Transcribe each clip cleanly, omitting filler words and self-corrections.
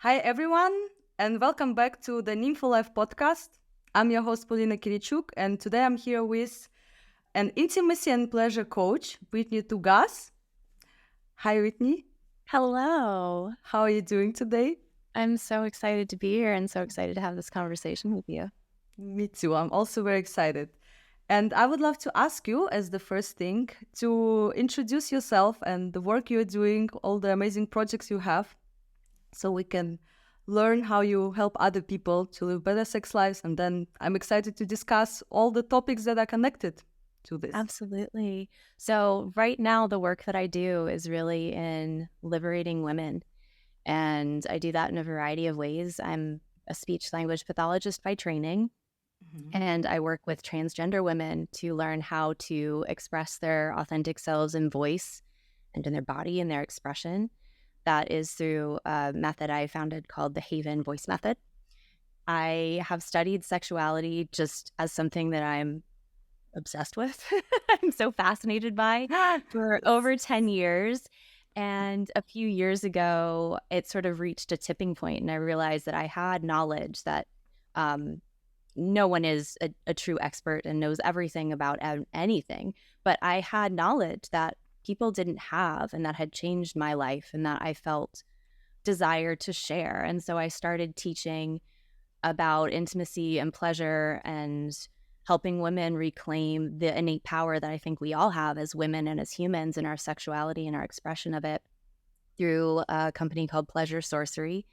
Hi, everyone, and welcome back to the Nympho Life podcast. I'm your host, Polina, and today I'm here with an intimacy and pleasure coach, Whitney Tougas. Hi, Whitney. Hello. How are you doing today? I'm so excited to be here and so excited to have this conversation with you. Me too. I'm also very excited. And I would love to ask you, as the first thing, to introduce yourself and the work you're doing, all the amazing projects you have, so we can learn how you help other people to live better sex lives. And then I'm excited to discuss all the topics that are connected to this. Absolutely. So right now, the work that I do is really in liberating women. And I do that in a variety of ways. I'm a speech language pathologist by training, and I work with transgender women to learn how to express their authentic selves in voice and in their body and their expression. That is through a method I founded called the Haven Voice Method. I have studied sexuality just as something that I'm obsessed with. I'm so fascinated by for over 10 years. And a few years ago, it sort of reached a tipping point, and I realized that I had knowledge that no one is a true expert and knows everything about anything. But I had knowledge that people didn't have, and that had changed my life, and that I felt desire to share. And so I started teaching about intimacy and pleasure and helping women reclaim the innate power that I think we all have as women and as humans in our sexuality and our expression of it through a company called Pleasure Sorcery.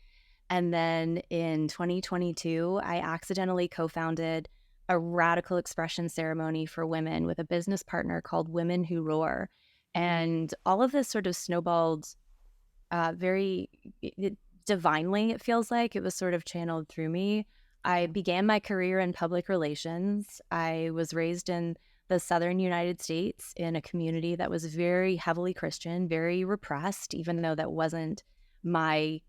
And then in 2022, I accidentally co-founded a radical expression ceremony for women with a business partner called Women Who Roar. And all of this sort of snowballed very divinely, it feels like. It was sort of channeled through me. I began my career in public relations. I was raised in the southern United States in a community that was very heavily Christian, very repressed, even though that wasn't my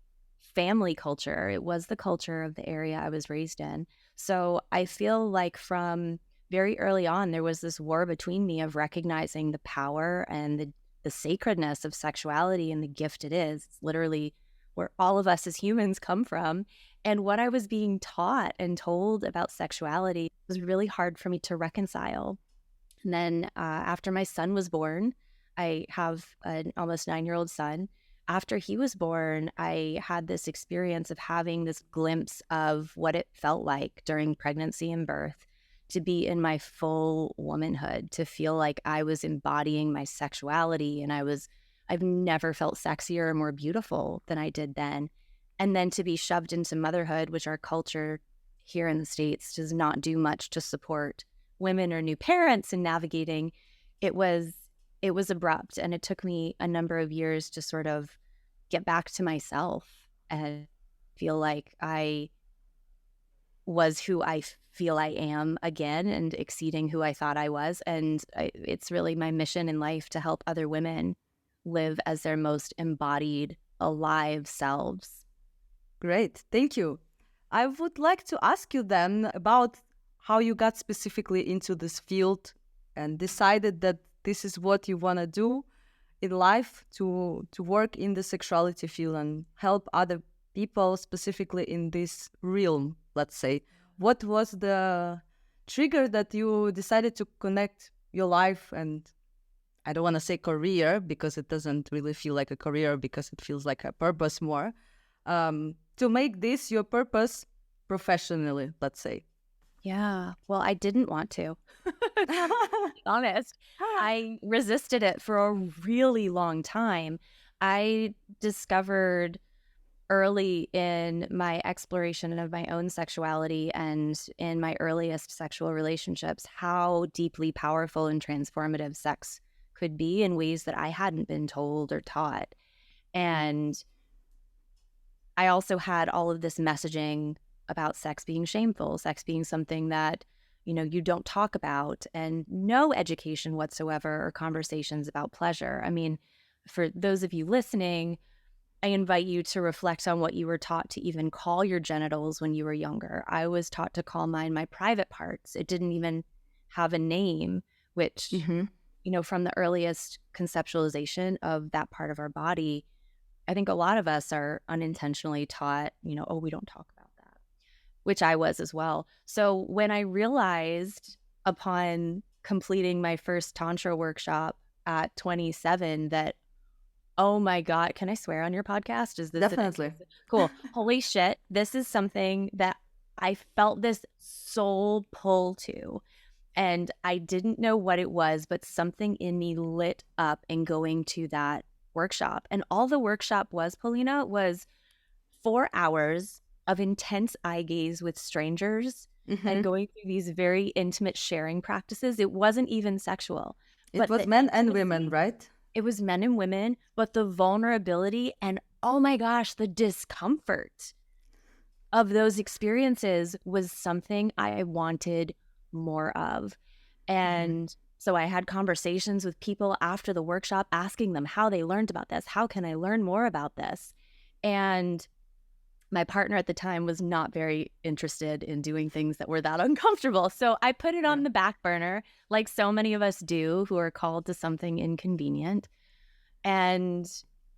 family culture. It was the culture of the area I was raised in. So I feel like from very early on, there was this war between me of recognizing the power and the sacredness of sexuality and the gift it is. It's literally where all of us as humans come from. And what I was being taught and told about sexuality was really hard for me to reconcile. And then after my son was born, I have an almost 9-year-old son. After he was born, I had this experience of having this glimpse of what it felt like during pregnancy and birth to be in my full womanhood, to feel like I was embodying my sexuality. And I've never felt sexier or more beautiful than I did then. And then to be shoved into motherhood, which our culture here in the States does not do much to support women or new parents in navigating, it was abrupt. And it took me a number of years to sort of get back to myself and feel like I was who I feel I am again and exceeding who I thought I was. And it's really my mission in life to help other women live as their most embodied, alive selves. Great, thank you. I would like to ask you then about how you got specifically into this field and decided that this is what you want to do in life, to work in the sexuality field and help other people specifically in this realm, let's say. What was the trigger that you decided to connect your life and, I don't want to say career because it doesn't really feel like a career, because it feels like a purpose more, to make this your purpose professionally, let's say? Yeah. Well, I didn't want to. To be honest, I resisted it for a really long time. I discovered early in my exploration of my own sexuality and in my earliest sexual relationships how deeply powerful and transformative sex could be in ways that I hadn't been told or taught. And I also had all of this messaging about sex being shameful, sex being something that, you don't talk about, and no education whatsoever or conversations about pleasure. I mean, for those of you listening, I invite you to reflect on what you were taught to even call your genitals when you were younger. I was taught to call mine my private parts. It didn't even have a name, which, from the earliest conceptualization of that part of our body, I think a lot of us are unintentionally taught, oh, we don't talk about that, which I was as well. So when I realized upon completing my first Tantra workshop at 27 that, oh my God, can I swear on your podcast? Is this Definitely. Cool. Holy shit. This is something that I felt this soul pull to. And I didn't know what it was, but something in me lit up in going to that workshop. And all the workshop was, Polina, was 4 hours of intense eye gaze with strangers and going through these very intimate sharing practices. It wasn't even sexual. It was men and women, right? It was men and women, but the vulnerability and, oh my gosh, the discomfort of those experiences was something I wanted more of. And so I had conversations with people after the workshop, asking them how they learned about this. How can I learn more about this? And my partner at the time was not very interested in doing things that were that uncomfortable. So I put it on the back burner, like so many of us do who are called to something inconvenient. And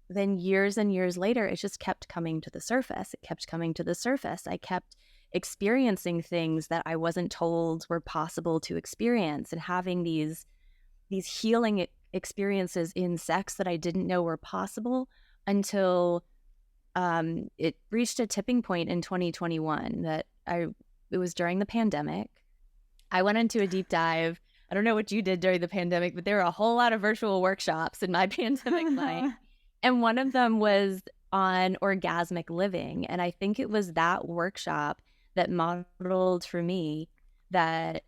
then years and years later, it just kept coming to the surface. It kept coming to the surface. I kept experiencing things that I wasn't told were possible to experience, and having these healing experiences in sex that I didn't know were possible until it reached a tipping point in 2021 that it was during the pandemic. I went into a deep dive. I don't know what you did during the pandemic, but there were a whole lot of virtual workshops in my pandemic life. And one of them was on orgasmic living. And I think it was that workshop that modeled for me that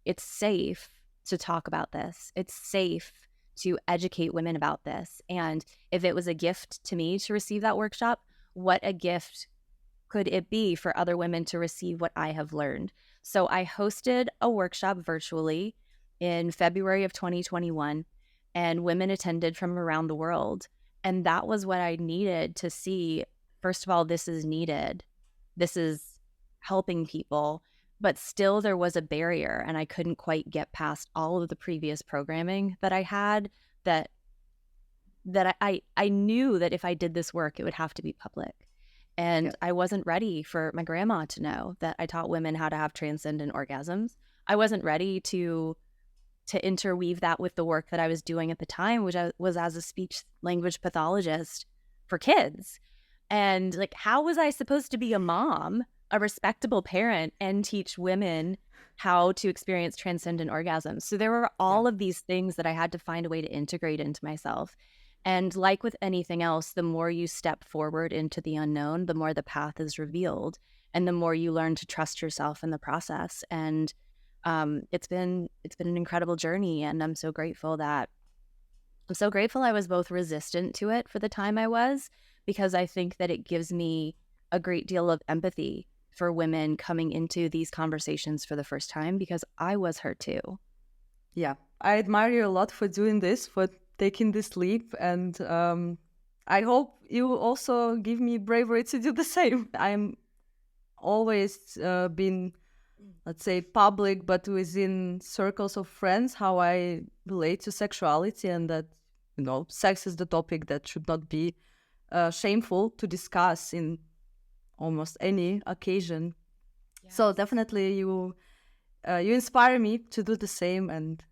it's safe to talk about this. It's safe to educate women about this. And if it was a gift to me to receive that workshop, what a gift could it be for other women to receive what I have learned? So I hosted a workshop virtually in February of 2021, and women attended from around the world. And that was what I needed to see. First of all, this is needed. This is helping people. But still there was a barrier, and I couldn't quite get past all of the previous programming that I had that I knew that if I did this work, it would have to be public. And I wasn't ready for my grandma to know that I taught women how to have transcendent orgasms. I wasn't ready to interweave that with the work that I was doing at the time, which I was as a speech language pathologist for kids. And like, how was I supposed to be a mom, a respectable parent, and teach women how to experience transcendent orgasms? So there were all of these things that I had to find a way to integrate into myself. And like with anything else, the more you step forward into the unknown, the more the path is revealed, and the more you learn to trust yourself in the process. And it's been an incredible journey, and I'm so grateful I was both resistant to it for the time I was, because I think that it gives me a great deal of empathy for women coming into these conversations for the first time, because I was her too. Yeah, I admire you a lot for doing this, for taking this leap, and I hope you will also give me bravery to do the same. I'm always been, let's say, public, but within circles of friends, how I relate to sexuality, and that, sex is the topic that should not be shameful to discuss in almost any occasion. Yes. So definitely you inspire me to do the same, and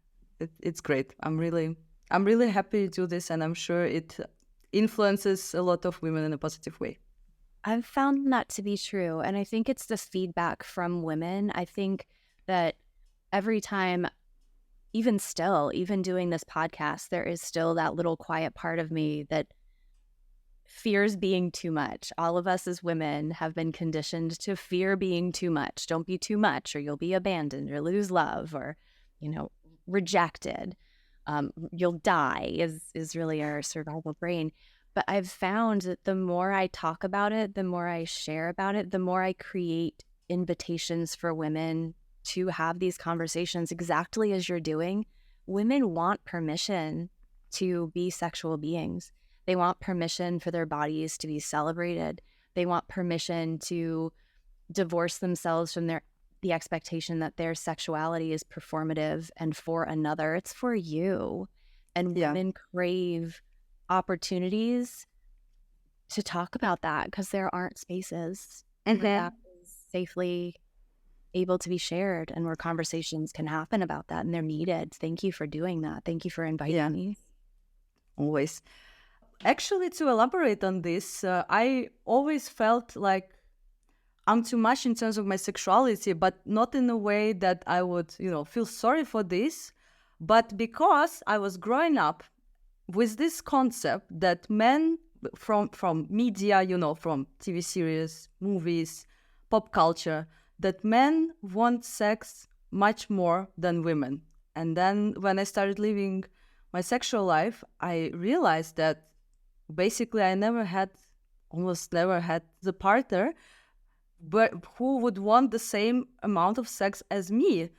it's great. I'm really happy to do this, and I'm sure it influences a lot of women in a positive way. I've found that to be true. And I think it's the feedback from women. I think that every time, even doing this podcast, there is still that little quiet part of me that fears being too much. All of us as women have been conditioned to fear being too much. Don't be too much, or you'll be abandoned, or lose love, or, rejected. You'll die is really our survival brain. But I've found that the more I talk about it, the more I share about it, the more I create invitations for women to have these conversations exactly as you're doing. Women want permission to be sexual beings. They want permission for their bodies to be celebrated. They want permission to divorce themselves from the expectation that their sexuality is performative and for another. It's for you. And women crave opportunities to talk about that, because there aren't spaces where that is safely able to be shared and where conversations can happen about that, and they're needed. Thank you for doing that. Thank you for inviting me. Always. Actually, to elaborate on this, I always felt like I'm too much in terms of my sexuality, but not in a way that I would, feel sorry for this, but because I was growing up with this concept that men from media, from TV series, movies, pop culture, that men want sex much more than women. And then when I started living my sexual life, I realized that basically I almost never had the partner but who would want the same amount of sex as me.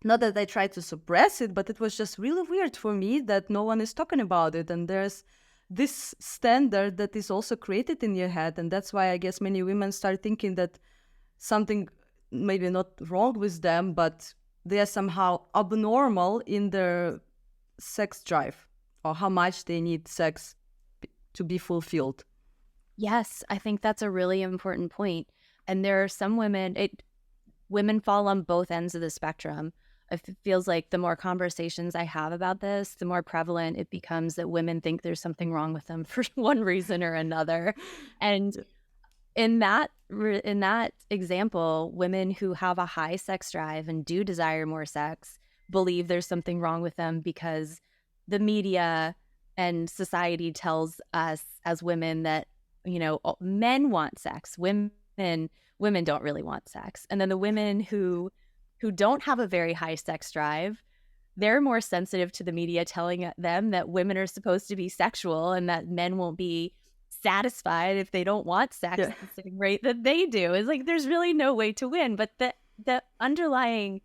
Not that I tried to suppress it, but it was just really weird for me that no one is talking about it. And there's this standard that is also created in your head. And that's why I guess many women start thinking that something maybe not wrong with them, but they are somehow abnormal in their sex drive or how much they need sex to be fulfilled. Yes, I think that's a really important point. And there are some women fall on both ends of the spectrum. It feels like the more conversations I have about this, the more prevalent it becomes that women think there's something wrong with them for one reason or another. And in that example, women who have a high sex drive and do desire more sex believe there's something wrong with them because the media and society tells us as women that, men want sex, women don't really want sex. And then the women who don't have a very high sex drive, they're more sensitive to the media telling them that women are supposed to be sexual and that men won't be satisfied if they don't want sex at the same rate that they do. It's like there's really no way to win. But the underlying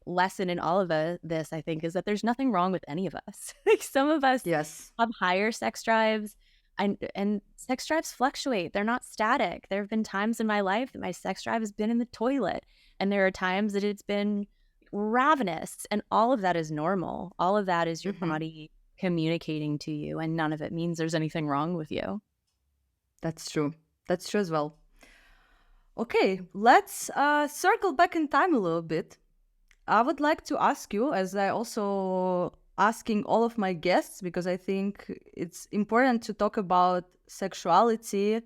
lesson in all of this, I think, is that there's nothing wrong with any of us. Like some of us have higher sex drives, and sex drives fluctuate. They're not static. There have been times in my life that my sex drive has been in the toilet, and there are times that it's been ravenous, and all of that is normal. All of that is your body communicating to you, and none of it means there's anything wrong with you. That's true. That's true as well. Okay, let's circle back in time a little bit. I would like to ask you, as I also asking all of my guests, because I think it's important to talk about sexuality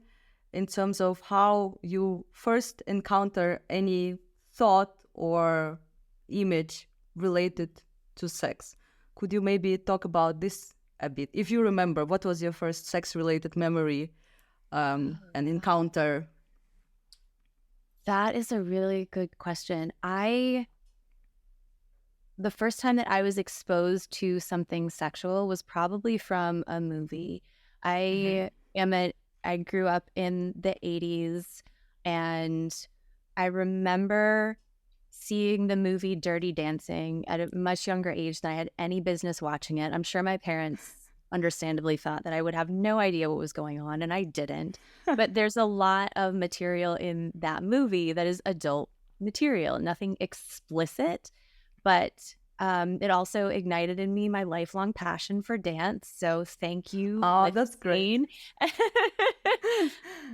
in terms of how you first encounter any thought or image related to sex. Could you maybe talk about this a bit? If you remember, what was your first sex-related memory and encounter? That is a really good question. The first time that I was exposed to something sexual was probably from a movie. I grew up in the 80s, and I remember seeing the movie Dirty Dancing at a much younger age than I had any business watching it. I'm sure my parents understandably thought that I would have no idea what was going on, and I didn't. But there's a lot of material in that movie that is adult material, nothing explicit, but it also ignited in me my lifelong passion for dance. So thank you. Oh, that's great.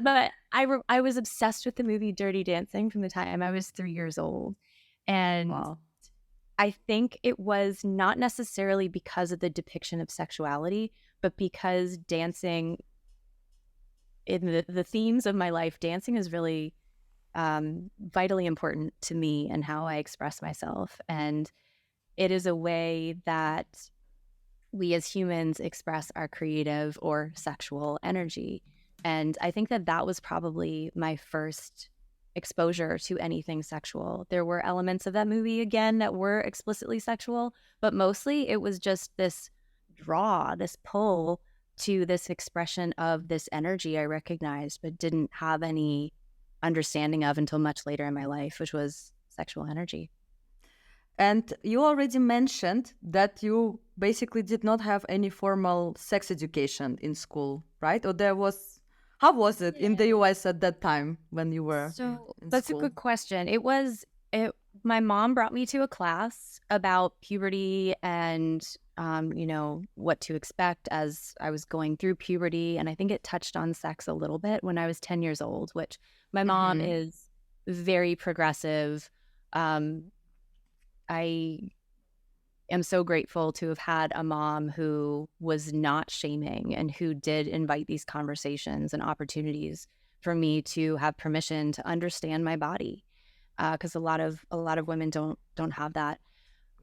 But I was obsessed with the movie Dirty Dancing from the time I was 3 years old. And I think it was not necessarily because of the depiction of sexuality, but because dancing, in the themes of my life, dancing is really vitally important to me and how I express myself. And it is a way that we as humans express our creative or sexual energy. And I think that was probably my first exposure to anything sexual. There were elements of that movie, again, that were explicitly sexual, but mostly it was just this draw, this pull to this expression of this energy I recognized but didn't have any understanding of until much later in my life, which was sexual energy. And you already mentioned that you basically did not have any formal sex education in school, right? Or how was it in the US at that time when you were So in that's school? a good question. my mom brought me to a class about puberty and, what to expect as I was going through puberty. And I think it touched on sex a little bit when I was 10 years old, which my mom Mm-hmm. is very progressive. I am so grateful to have had a mom who was not shaming and who did invite these conversations and opportunities for me to have permission to understand my body, because a lot of women don't have that.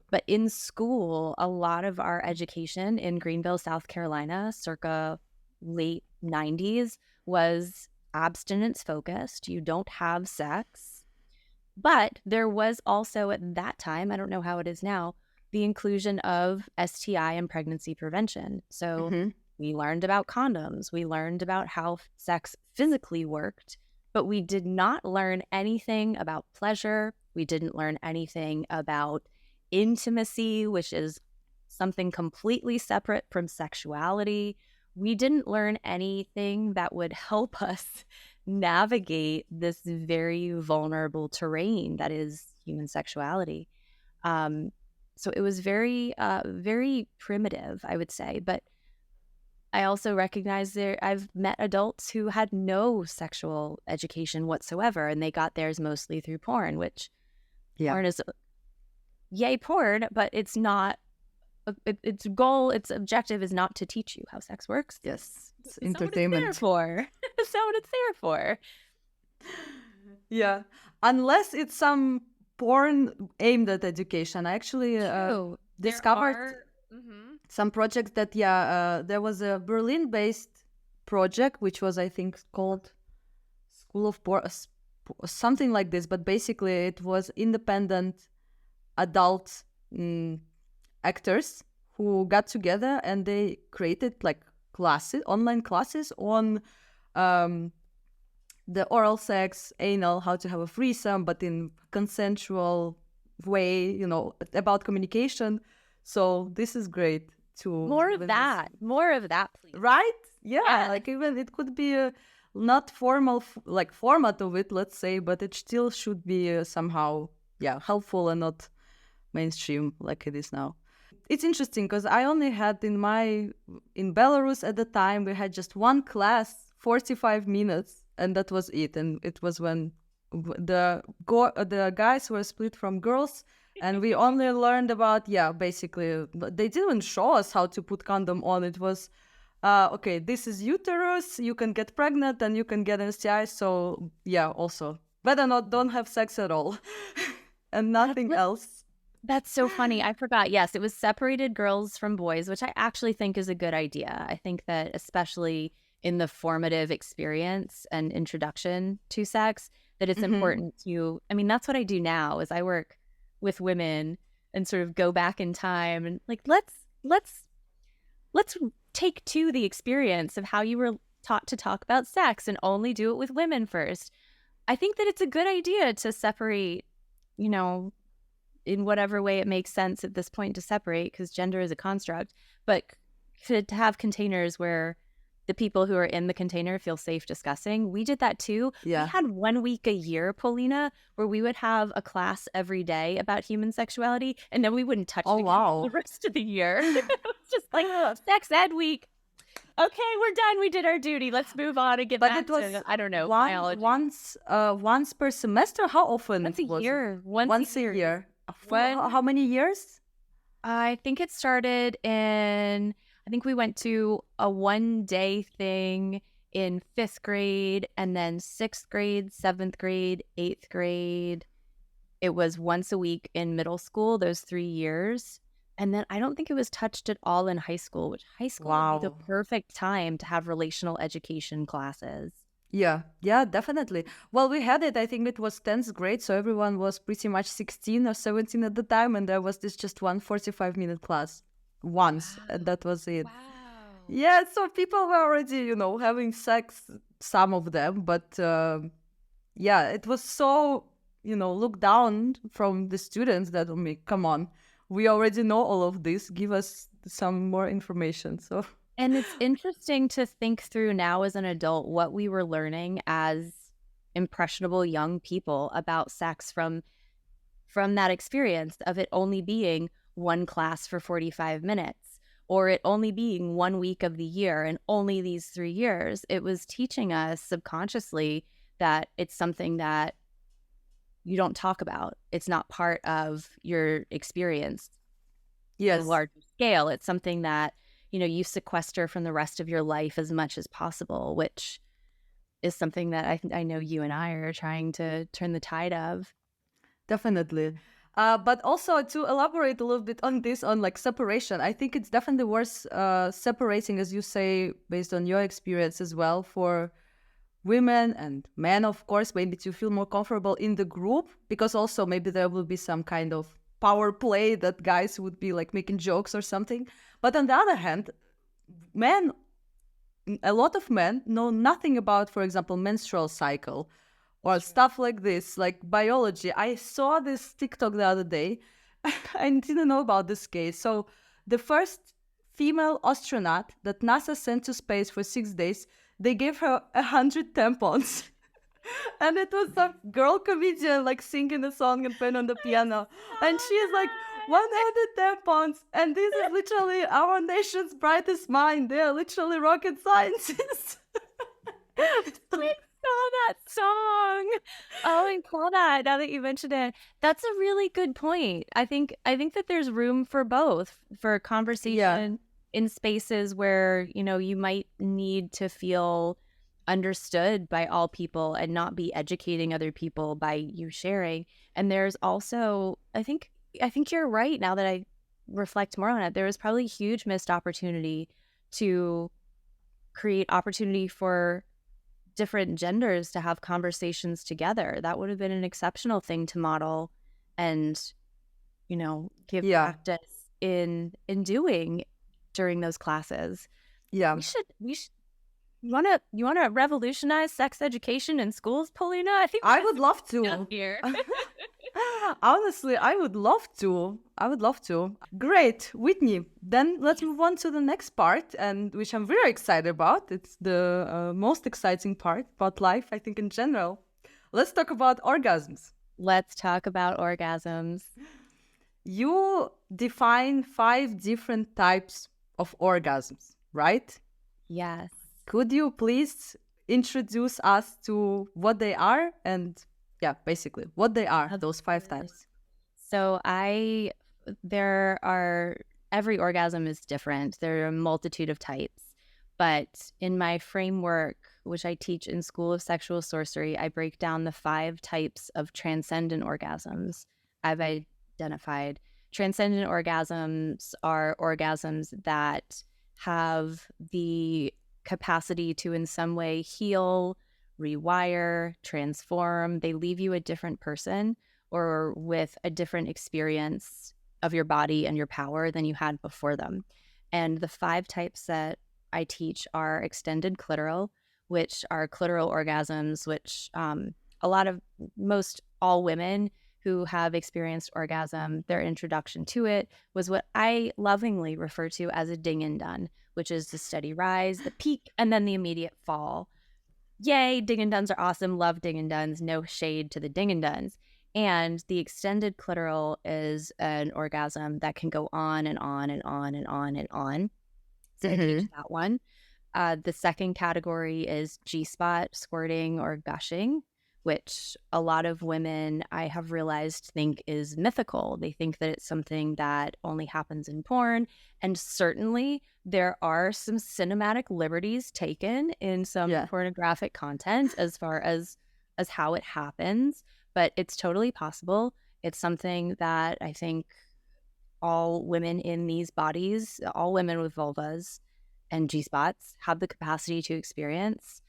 But in school, a lot of our education in Greenville, South Carolina, circa late 90s, was abstinence focused. You don't have sex. But there was also at that time, I don't know how it is now, the inclusion of STI and pregnancy prevention. So Mm-hmm. we learned about condoms, we learned about how sex physically worked, but we did not learn anything about pleasure. We didn't learn anything about intimacy, which is something completely separate from sexuality. We didn't learn anything that would help us navigate this very vulnerable terrain that is human sexuality. Um, so it was very primitive, I would say. But I also recognize I've met adults who had no sexual education whatsoever, and they got theirs mostly through porn, which Yeah. porn is yay porn, but it's not. Its objective is not to teach you how sex works. Yes. It's It's not what it's there entertainment. for. It's not what it's there for. Yeah. Unless it's some porn aimed at education. I actually True. discovered some projects that, there was a Berlin-based project, which was, I think, called School of Porn, something like this. But basically, it was independent adult actors who got together and they created like classes, online classes on the oral sex, anal, how to have a threesome, but in consensual way, about communication. So this is great to More of that, please. right? Yeah, Yeah. like even it could be a not formal like format of it, let's say, but it still should be somehow helpful and not mainstream like it is now. It's interesting because I only had in Belarus at the time we had just one class, 45 minutes, and that was it. And it was when the guys were split from girls, and we only learned about basically they didn't show us how to put condom on. It was okay, this is uterus, you can get pregnant and you can get an STI, so also better not don't have sex at all and nothing else. That's so funny. I forgot. Yes, it was separated girls from boys, which I actually think is a good idea. I think that especially in the formative experience and introduction to sex, that it's important to, that's what I do now is I work with women and sort of go back in time and like, let's take to the experience of how you were taught to talk about sex and only do it with women first. I think that it's a good idea to separate, in whatever way it makes sense at this point to separate, because gender is a construct, but to have containers where the people who are in the container feel safe discussing. We did that too. Yeah. We had 1 week a year, Polina, where we would have a class every day about human sexuality, and then we wouldn't touch it again the rest of the year. It was just like sex ed week. Okay, we're done. We did our duty. Let's move on and get back to, I don't know, biology. Once per semester? How often? Once a year. Once a year. How many years? I think it started I think we went to a 1-day thing in 5th grade, and then 6th grade, 7th grade, 8th grade. It was once a week in middle school, those 3 years. And then I don't think it was touched at all in high school, which high school would be the perfect time to have relational education classes. Yeah, definitely. Well, we had it, I think it was 10th grade, so everyone was pretty much 16 or 17 at the time, and there was this just one 45-minute class once, and that was it. Wow. Yeah, so people were already, having sex, some of them, but it was so, looked down from the students that, come on, we already know all of this, give us some more information, so... And it's interesting to think through now as an adult what we were learning as impressionable young people about sex from from that experience of it only being one class for 45 minutes, or it only being 1 week of the year and only these 3 years. It was teaching us subconsciously that it's something that you don't talk about. It's not part of your experience on a Yes, larger scale. It's something that, you sequester from the rest of your life as much as possible, which is something that I know you and I are trying to turn the tide of. definitely. But also to elaborate a little bit on this, on like separation, I think it's definitely worth separating, as you say, based on your experience as well, for women and men, of course, maybe to feel more comfortable in the group, because also maybe there will be some kind of power play that guys would be like making jokes or something. But on the other hand, men, a lot of men know nothing about, for example, menstrual cycle or stuff like this, like biology. I saw this TikTok the other day. I didn't know about this case. So the first female astronaut that NASA sent to space for 6 days, they gave her 100 tampons. And it was some girl comedian like singing a song and playing on the piano. And she is like, 100 tampons. And this is literally our nation's brightest mind. They are literally rocket scientists. I saw that song. Oh, I saw that. Now that you mentioned it, that's a really good point. I think that there's room for both, for conversation in spaces where you might need to feel understood by all people and not be educating other people by you sharing. And there's also, I think you're right. Now that I reflect more on it, there was probably a huge missed opportunity to create opportunity for different genders to have conversations together. That would have been an exceptional thing to model and, give practice in doing during those classes. Yeah. We should you wanna revolutionize sex education in schools, Polina? I think I would love to. Here. Honestly, I would love to. Great, Whitney. Then let's move on to the next part, and which I'm very excited about. It's the most exciting part about life, I think, in general. Let's talk about orgasms. Let's talk about orgasms. You define 5 different types of orgasms, right? Yes. Could you please introduce us to what they are and basically what they are, those 5 types? So every orgasm is different. There are a multitude of types, but in my framework, which I teach in School of Sexual Sorcery, I break down the 5 types of transcendent orgasms I've identified. Transcendent orgasms are orgasms that have the capacity to in some way heal, rewire, transform. They leave you a different person or with a different experience of your body and your power than you had before them. And the 5 types that I teach are extended clitoral, which are clitoral orgasms, which most all women who have experienced orgasm, their introduction to it was what I lovingly refer to as a ding and done, which is the steady rise, the peak, and then the immediate fall. Yay, ding and duns are awesome. Love ding and duns. No shade to the ding and duns. And the extended clitoral is an orgasm that can go on and on and on and on and on. So I teach that one. The second category is G-spot, squirting, or gushing, which a lot of women I have realized think is mythical. They think that it's something that only happens in porn. And certainly there are some cinematic liberties taken in some pornographic content as far as how it happens, but it's totally possible. It's something that I think all women in these bodies, all women with vulvas and G-spots have the capacity to experience.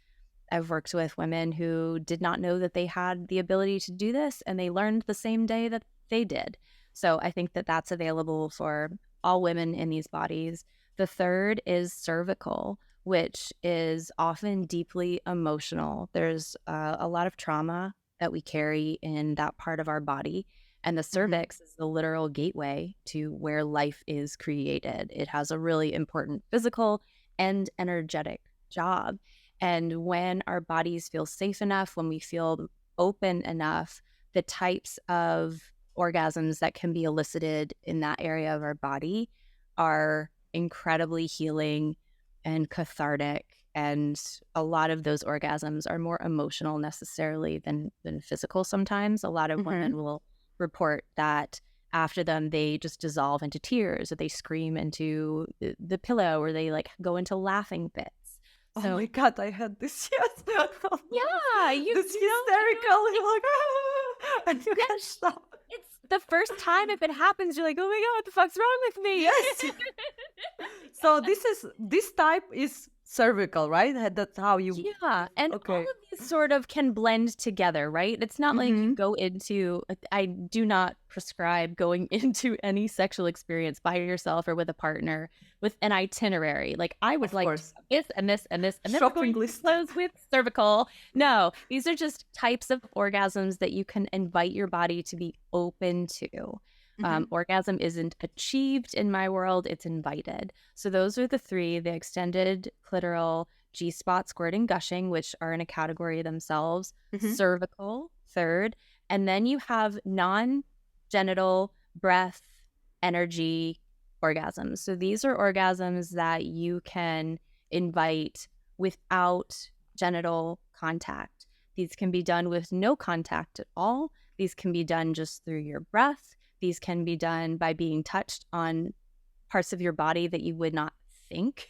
I've worked with women who did not know that they had the ability to do this, and they learned the same day that they did. So I think that that's available for all women in these bodies. The third is cervical, which is often deeply emotional. There's a lot of trauma that we carry in that part of our body. And the cervix is the literal gateway to where life is created. It has a really important physical and energetic job. And when our bodies feel safe enough, when we feel open enough, the types of orgasms that can be elicited in that area of our body are incredibly healing and cathartic. And a lot of those orgasms are more emotional necessarily than physical sometimes. A lot of women will report that after them, they just dissolve into tears, or they scream into the pillow, or they like go into laughing fits. So, oh my God, I had this, yes. Yeah, this hysterical, you're like, ah, and you can't stop. It's the first time if it happens, you're like, oh my God, what the fuck's wrong with me? Yes. So this type is cervical, right? That's how you... Yeah, and all of these sort of can blend together, right? It's not like you go into... I do not prescribe going into any sexual experience by yourself or with a partner with an itinerary. Like, I would like this and this and this, and then shopping list close with cervical. No, these are just types of orgasms that you can invite your body to be open to. Orgasm isn't achieved in my world, it's invited. So those are the three: the extended clitoral, G-spot, squirting, gushing, which are in a category themselves, cervical, third, and then you have non-genital, breath, energy orgasms. So these are orgasms that you can invite without genital contact. These can be done with no contact at all. These can be done just through your breath. These can be done by being touched on parts of your body that you would not think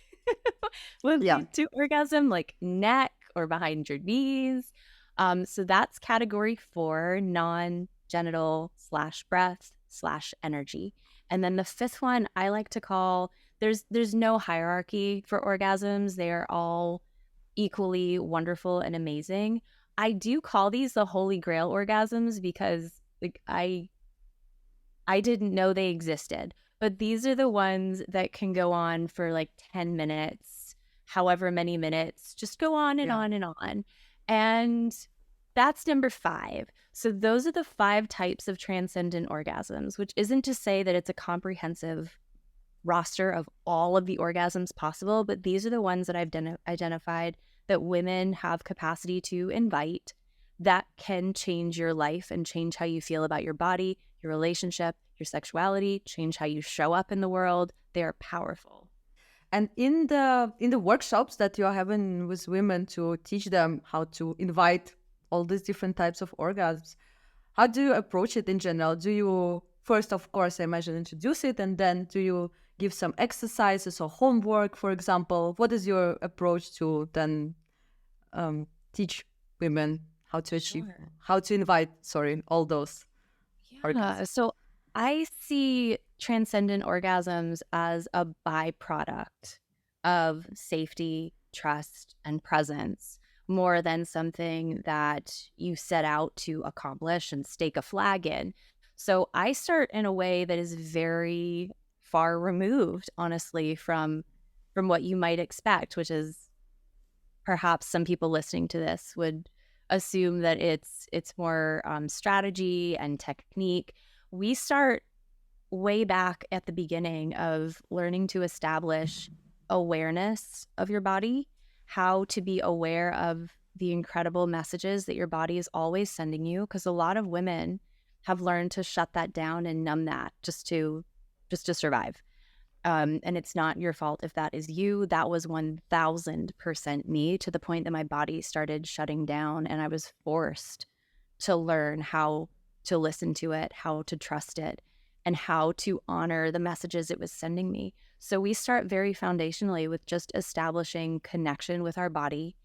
would lead to orgasm, like neck or behind your knees. So that's category 4, non-genital / breath / energy. And then the fifth one I like to call, there's no hierarchy for orgasms. They are all equally wonderful and amazing. I do call these the holy grail orgasms because like I didn't know they existed, but these are the ones that can go on for like 10 minutes, however many minutes, just go on and on and on. And that's number 5. So those are the 5 types of transcendent orgasms, which isn't to say that it's a comprehensive roster of all of the orgasms possible, but these are the ones that I've identified that women have capacity to invite that can change your life and change how you feel about your body, your relationship, your sexuality, change how you show up in the world. They are powerful. And in the workshops that you're having with women to teach them how to invite all these different types of orgasms, how do you approach it in general? Do you first, of course, I imagine, introduce it, and then do you give some exercises or homework, for example? What is your approach to then teach women how to achieve, how to invite, all those orgasms? So I see transcendent orgasms as a byproduct of safety, trust, and presence, more than something that you set out to accomplish and stake a flag in. So I start in a way that is very far removed, honestly, from what you might expect, which is perhaps some people listening to this would assume that it's more strategy and technique. We start way back at the beginning of learning to establish awareness of your body, how to be aware of the incredible messages that your body is always sending you, because a lot of women have learned to shut that down and numb that just to survive. And it's not your fault if that is you. That was 1000% me, to the point that my body started shutting down and I was forced to learn how to listen to it, how to trust it, and how to honor the messages it was sending me. So we start very foundationally with just establishing connection with our body,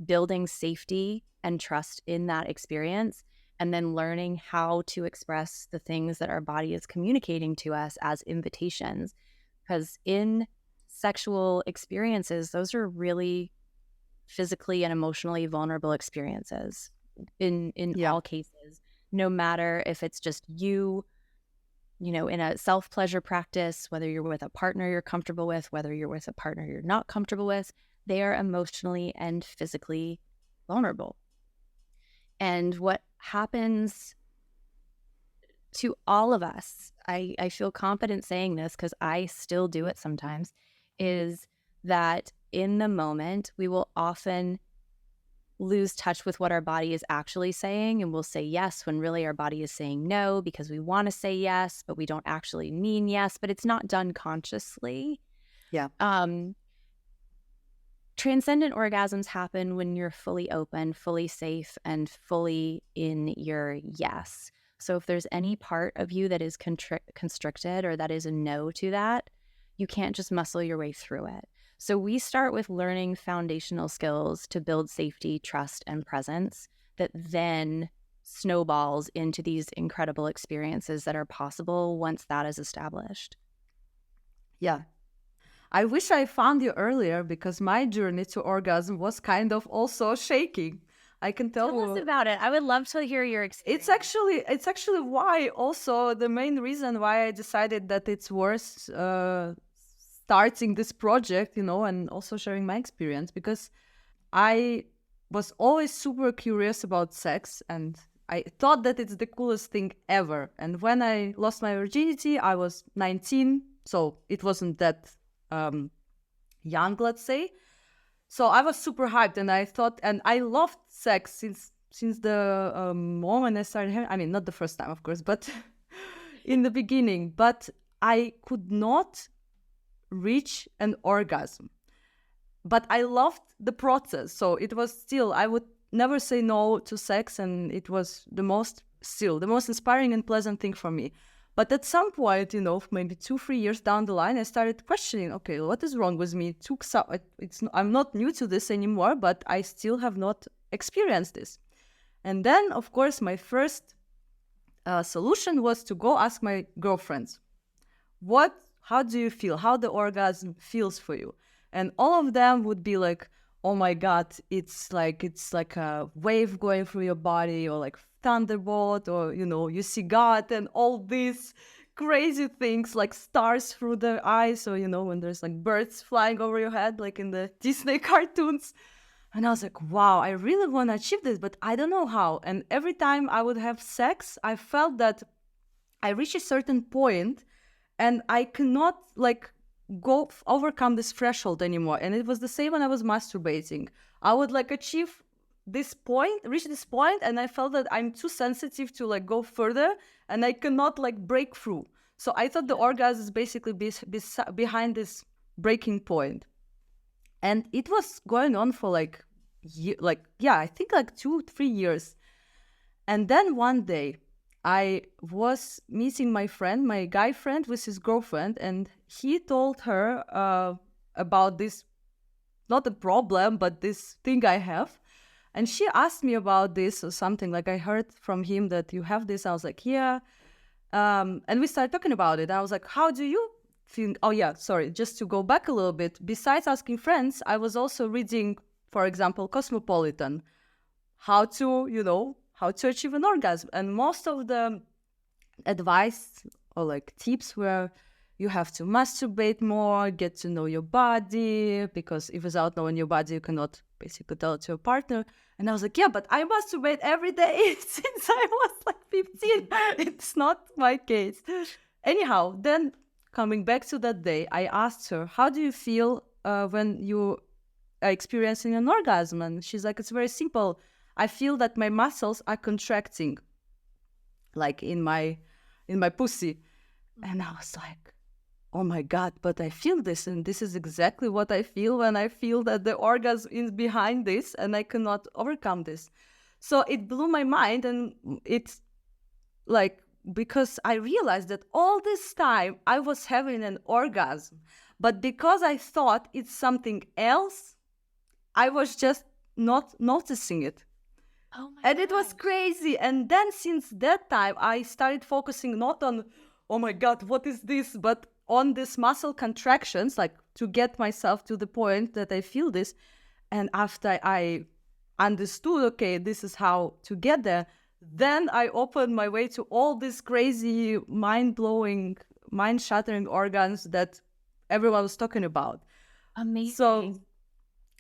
building safety and trust in that experience, and then learning how to express the things that our body is communicating to us as invitations. Because in sexual experiences, those are really physically and emotionally vulnerable experiences in all cases, no matter if it's just you know, in a self-pleasure practice, whether you're with a partner you're comfortable with, whether you're with a partner you're not comfortable with, they are emotionally and physically vulnerable. And what happens to all of us, I feel confident saying this because I still do it sometimes, is that in the moment, we will often lose touch with what our body is actually saying, and we'll say yes when really our body is saying no because we want to say yes, but we don't actually mean yes, but it's not done consciously. Yeah. Transcendent orgasms happen when you're fully open, fully safe, and fully in your yes. So if there's any part of you that is constricted or that is a no to that, you can't just muscle your way through it. So we start with learning foundational skills to build safety, trust, and presence that then snowballs into these incredible experiences that are possible once that is established. Yeah. I wish I found you earlier because my journey to orgasm was kind of also shaking. I can tell us about it. I would love to hear your experience. It's actually why also the main reason why I decided that it's worth starting this project, and also sharing my experience, because I was always super curious about sex and I thought that it's the coolest thing ever. And when I lost my virginity, I was 19, so it wasn't that young, let's say. So I was super hyped, and I thought, and I loved sex since the moment I started having. I mean, not the first time, of course, but in the beginning. But I could not reach an orgasm. But I loved the process, so it was still. I would never say no to sex, and it was the most inspiring and pleasant thing for me. But at some point, maybe 2-3 years down the line, I started questioning, okay, what is wrong with me? I'm not new to this anymore, but I still have not experienced this. And then, of course, my first solution was to go ask my girlfriends, how do you feel? How the orgasm feels for you? And all of them would be like, oh my God, it's like a wave going through your body, or like thunderbolt, or you see God, and all these crazy things like stars through the eyes, or when there's like birds flying over your head like in the Disney cartoons. And I was like, wow, I really want to achieve this, but I don't know how. And every time I would have sex, I felt that I reached a certain point and I cannot overcome this threshold anymore. And it was the same when I was masturbating. I would reach this point, and I felt that I'm too sensitive to go further, and I cannot break through. So I thought the orgasm is basically behind this breaking point. And it was going on for I think 2-3 years. And then one day I was meeting my guy friend with his girlfriend, and he told her about this, not a problem, but this thing I have. And she asked me about this or something, I heard from him that you have this. I was like, yeah. And we started talking about it. I was like, how do you feel? Oh yeah, sorry, just to go back a little bit. Besides asking friends, I was also reading, for example, Cosmopolitan, how to achieve an orgasm. And most of the advice or tips were, you have to masturbate more, get to know your body, because if without knowing your body, you cannot basically tell it to your partner. And I was like, yeah, but I masturbate every day since I was 15. It's not my case. Anyhow, then coming back to that day, I asked her, how do you feel when you are experiencing an orgasm? And she's like, it's very simple. I feel that my muscles are contracting, in my pussy. And I was like, oh my God, but I feel this, and this is exactly what I feel when I feel that the orgasm is behind this and I cannot overcome this. So it blew my mind, and it's because I realized that all this time I was having an orgasm, but because I thought it's something else, I was just not noticing it. And it was crazy. And then since that time, I started focusing not on, oh my God, what is this? But on this muscle contractions, to get myself to the point that I feel this. And after I understood, okay, this is how to get there, then I opened my way to all these crazy, mind-blowing, mind-shattering organs that everyone was talking about. Amazing.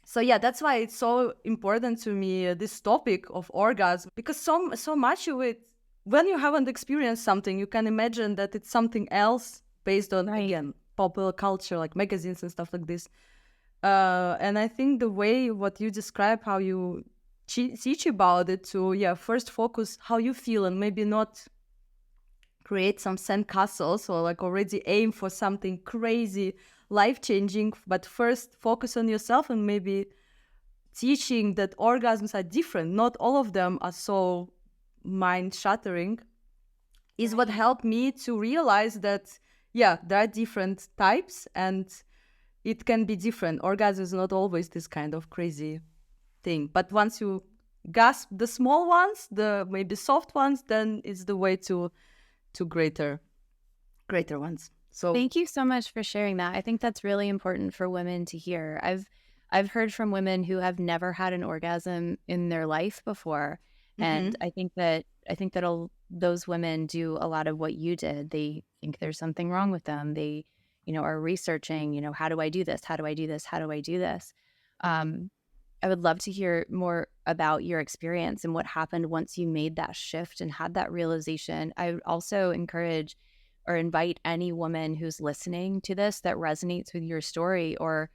So yeah, that's why it's so important to me, this topic of orgasm, because so much of it, when you haven't experienced something, you can imagine that it's something else based on, again, popular culture, like magazines and stuff like this. And I think the way what you describe, how you teach about it, to first focus how you feel, and maybe not create some sandcastles or like already aim for something crazy, life-changing, but first focus on yourself, and maybe teaching that orgasms are different. Not all of them are so mind-shattering is what helped me to realize that, there are different types and it can be different. Orgasm is not always this kind of crazy thing. But once you grasp the small ones, the maybe soft ones, then it's the way to greater ones. So thank you so much for sharing that. I think that's really important for women to hear. I've heard from women who have never had an orgasm in their life before, and I think that those women do a lot of what you did. They think there's something wrong with them. They, are researching, how do I do this? How do I do this? How do I do this? I would love to hear more about your experience and what happened once you made that shift and had that realization. I would also encourage or invite any woman who's listening to this that resonates with your story, or,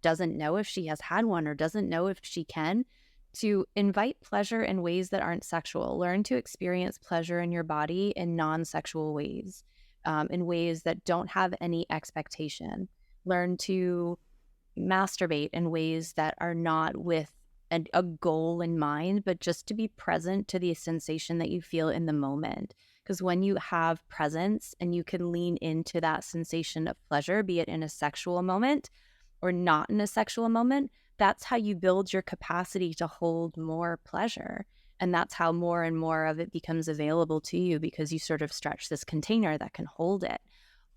doesn't know if she has had one or doesn't know if she can, to invite pleasure in ways that aren't sexual. Learn to experience pleasure in your body in non-sexual ways, in ways that don't have any expectation. Learn to masturbate in ways that are not with a goal in mind, but just to be present to the sensation that you feel in the moment. Because when you have presence and you can lean into that sensation of pleasure, be it in a sexual moment or not in a sexual moment, that's how you build your capacity to hold more pleasure. And that's how more and more of it becomes available to you, because you sort of stretch this container that can hold it.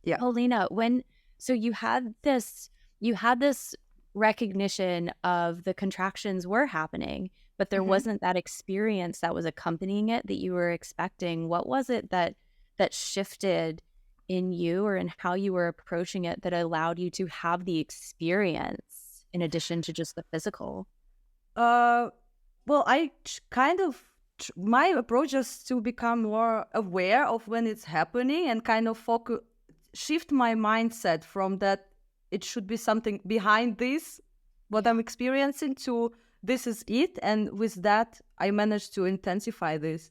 Yeah. Polina, so you had this recognition of the contractions were happening, but there wasn't that experience that was accompanying it that you were expecting. What was it that shifted in you or in how you were approaching it that allowed you to have the experience in addition to just the physical? Well, my approach is to become more aware of when it's happening and kind of shift my mindset from that it should be something behind this, what I'm experiencing, to this is it. And with that, I managed to intensify this.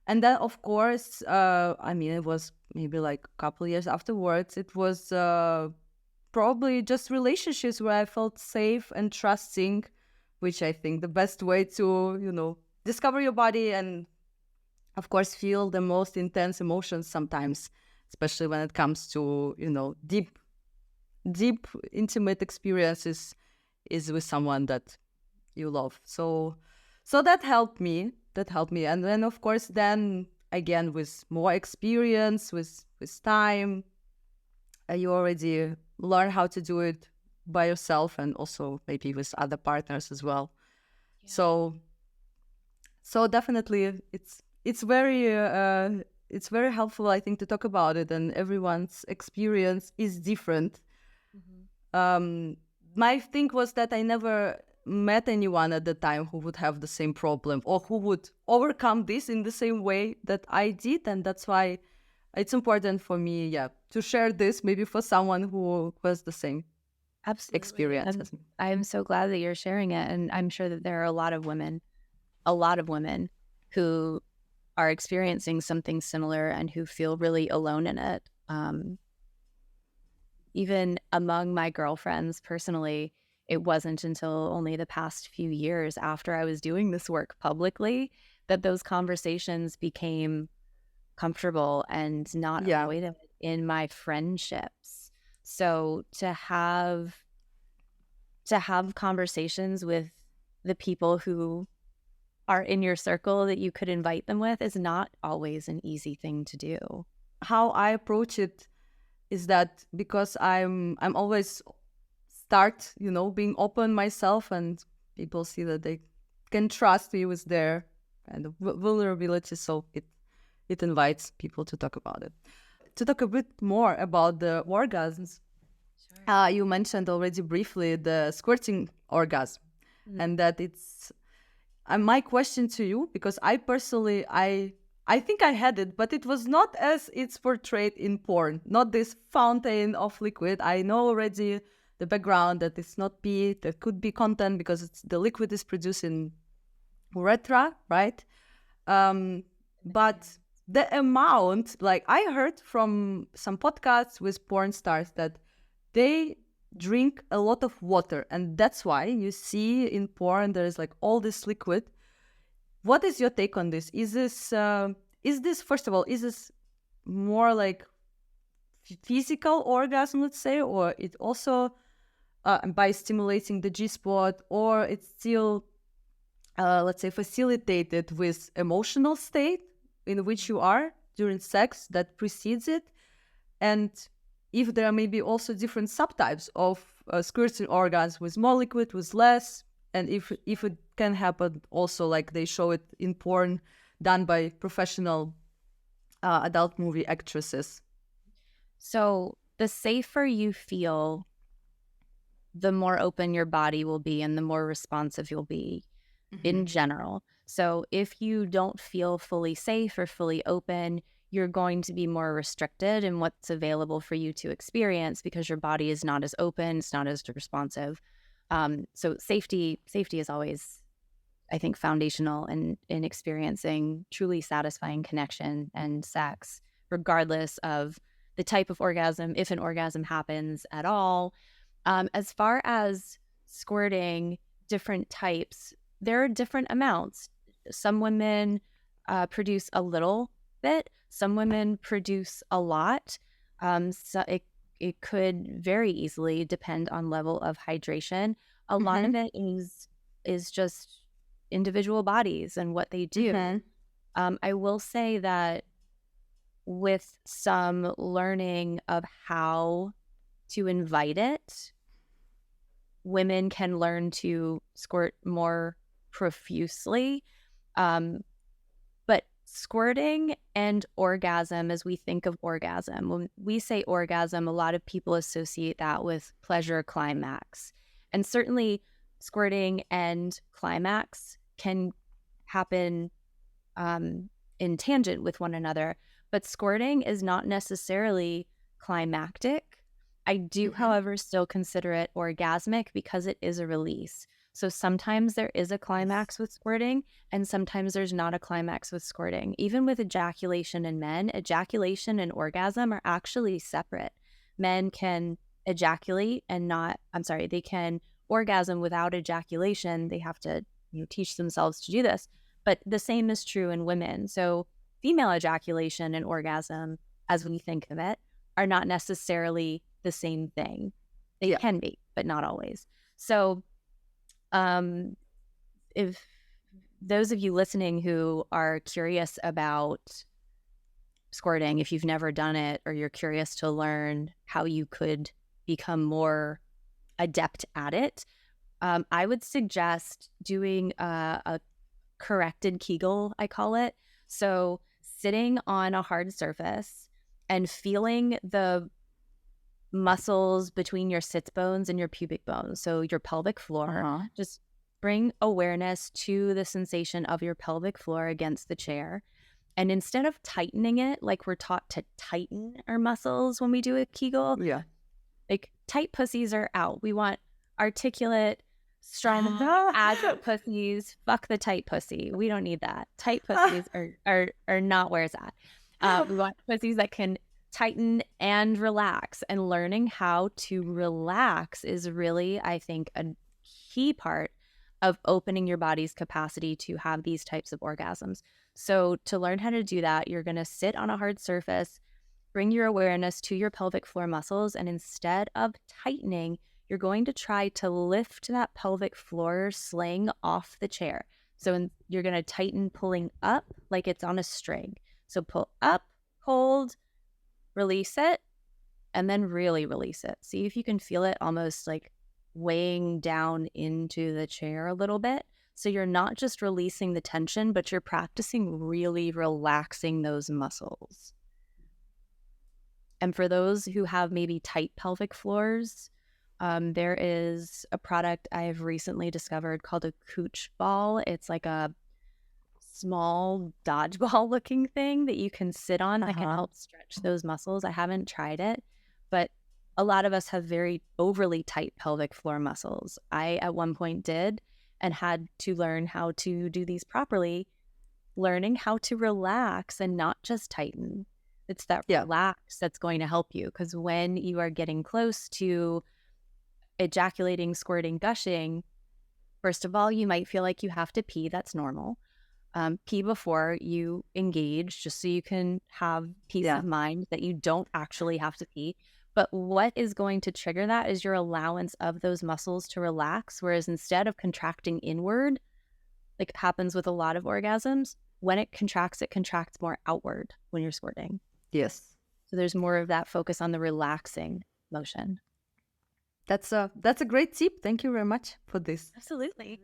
And then, of course, it was maybe like a couple years afterwards. It was probably just relationships where I felt safe and trusting, which I think the best way to, discover your body and, of course, feel the most intense emotions sometimes, especially when it comes to, deep, intimate experiences is with someone that you love. So that helped me. And then, of course, then again, with more experience, with time, you already learn how to do it by yourself and also maybe with other partners as well. Yeah. So definitely it's very helpful, I think, to talk about it, and everyone's experience is different. My thing was that I never met anyone at the time who would have the same problem or who would overcome this in the same way that I did. And that's why it's important for me, to share this maybe for someone who has the same experience as me. I'm so glad that you're sharing it. And I'm sure that there are a lot of women who are experiencing something similar and who feel really alone in it. Even among my girlfriends personally, it wasn't until only the past few years after I was doing this work publicly that those conversations became comfortable and not avoided in my friendships. So to have conversations with the people who are in your circle that you could invite them with is not always an easy thing to do. How I approach it is that because I'm always start, being open myself, and people see that they can trust me with their kind of vulnerability. So it invites people to talk about it. To talk a bit more about the orgasms, sure. You mentioned already briefly the squirting orgasm, and that it's my question to you, because I personally, I think I had it, but it was not as it's portrayed in porn, not this fountain of liquid. I know already the background that it's not pee, there could be content because the liquid is produced in urethra, right? But the amount, like I heard from some podcasts with porn stars that they drink a lot of water, and that's why you see in porn there's like all this liquid. What is your take on this? Is this first of all, is this more like physical orgasm, let's say, or it also by stimulating the G spot, or it's still let's say facilitated with emotional state in which you are during sex that precedes it? And if there are maybe also different subtypes of squirting orgasms, with more liquid, with less, and if it can happen also like they show it in porn done by professional adult movie actresses. So the safer you feel, the more open your body will be and the more responsive you'll be in general. So if you don't feel fully safe or fully open, you're going to be more restricted in what's available for you to experience because your body is not as open, it's not as responsive. So safety is always, I think, foundational in experiencing truly satisfying connection and sex, regardless of the type of orgasm, if an orgasm happens at all. As far as squirting, different types, there are different amounts. Some women produce a little bit. Some women produce a lot. So it could very easily depend on level of hydration. A lot of it is just individual bodies and what they do. I will say that with some learning of how to invite it, women can learn to squirt more profusely. But squirting and orgasm, as we think of orgasm, when we say orgasm, a lot of people associate that with pleasure climax. And certainly squirting and climax can happen in tangent with one another, but squirting is not necessarily climactic. I do, however, still consider it orgasmic because it is a release. So sometimes there is a climax with squirting, and sometimes there's not a climax with squirting. Even with ejaculation in men, ejaculation and orgasm are actually separate. Men can ejaculate and they can orgasm without ejaculation. They have to teach themselves to do this. But the same is true in women. So female ejaculation and orgasm, as we think of it, are not necessarily the same thing. They can be, but not always. So if those of you listening who are curious about squirting, if you've never done it or you're curious to learn how you could become more adept at it, I would suggest doing a corrected Kegel, I call it. So sitting on a hard surface and feeling the muscles between your sits bones and your pubic bones, so your pelvic floor. Just bring awareness to the sensation of your pelvic floor against the chair. And instead of tightening it like we're taught to tighten our muscles when we do a Kegel, like tight pussies are out. We want articulate, strong, agile pussies. Fuck the tight pussy. We don't need that. Tight pussies are not where it's at. We want pussies that can tighten and relax. And learning how to relax is really, I think, a key part of opening your body's capacity to have these types of orgasms. So to learn how to do that, you're going to sit on a hard surface, bring your awareness to your pelvic floor muscles, and instead of tightening, you're going to try to lift that pelvic floor sling off the chair. So you're going to tighten pulling up like it's on a string. So pull up, hold, release it, and then really release it. See if you can feel it almost like weighing down into the chair a little bit. So you're not just releasing the tension, but you're practicing really relaxing those muscles. And for those who have maybe tight pelvic floors, there is a product I have recently discovered called a cooch ball. It's like a small dodgeball looking thing that you can sit on that can help stretch those muscles. I haven't tried it, but a lot of us have very overly tight pelvic floor muscles. I at one point did, and had to learn how to do these properly, learning how to relax and not just tighten. It's that relax that's going to help you, because when you are getting close to ejaculating, squirting, gushing, first of all, you might feel like you have to pee. That's normal. Pee before you engage, just so you can have peace of mind that you don't actually have to pee. But what is going to trigger that is your allowance of those muscles to relax. Whereas instead of contracting inward, like it happens with a lot of orgasms, when it contracts more outward when you're squirting. Yes. So there's more of that focus on the relaxing motion. That's a great tip. Thank you very much for this. Absolutely.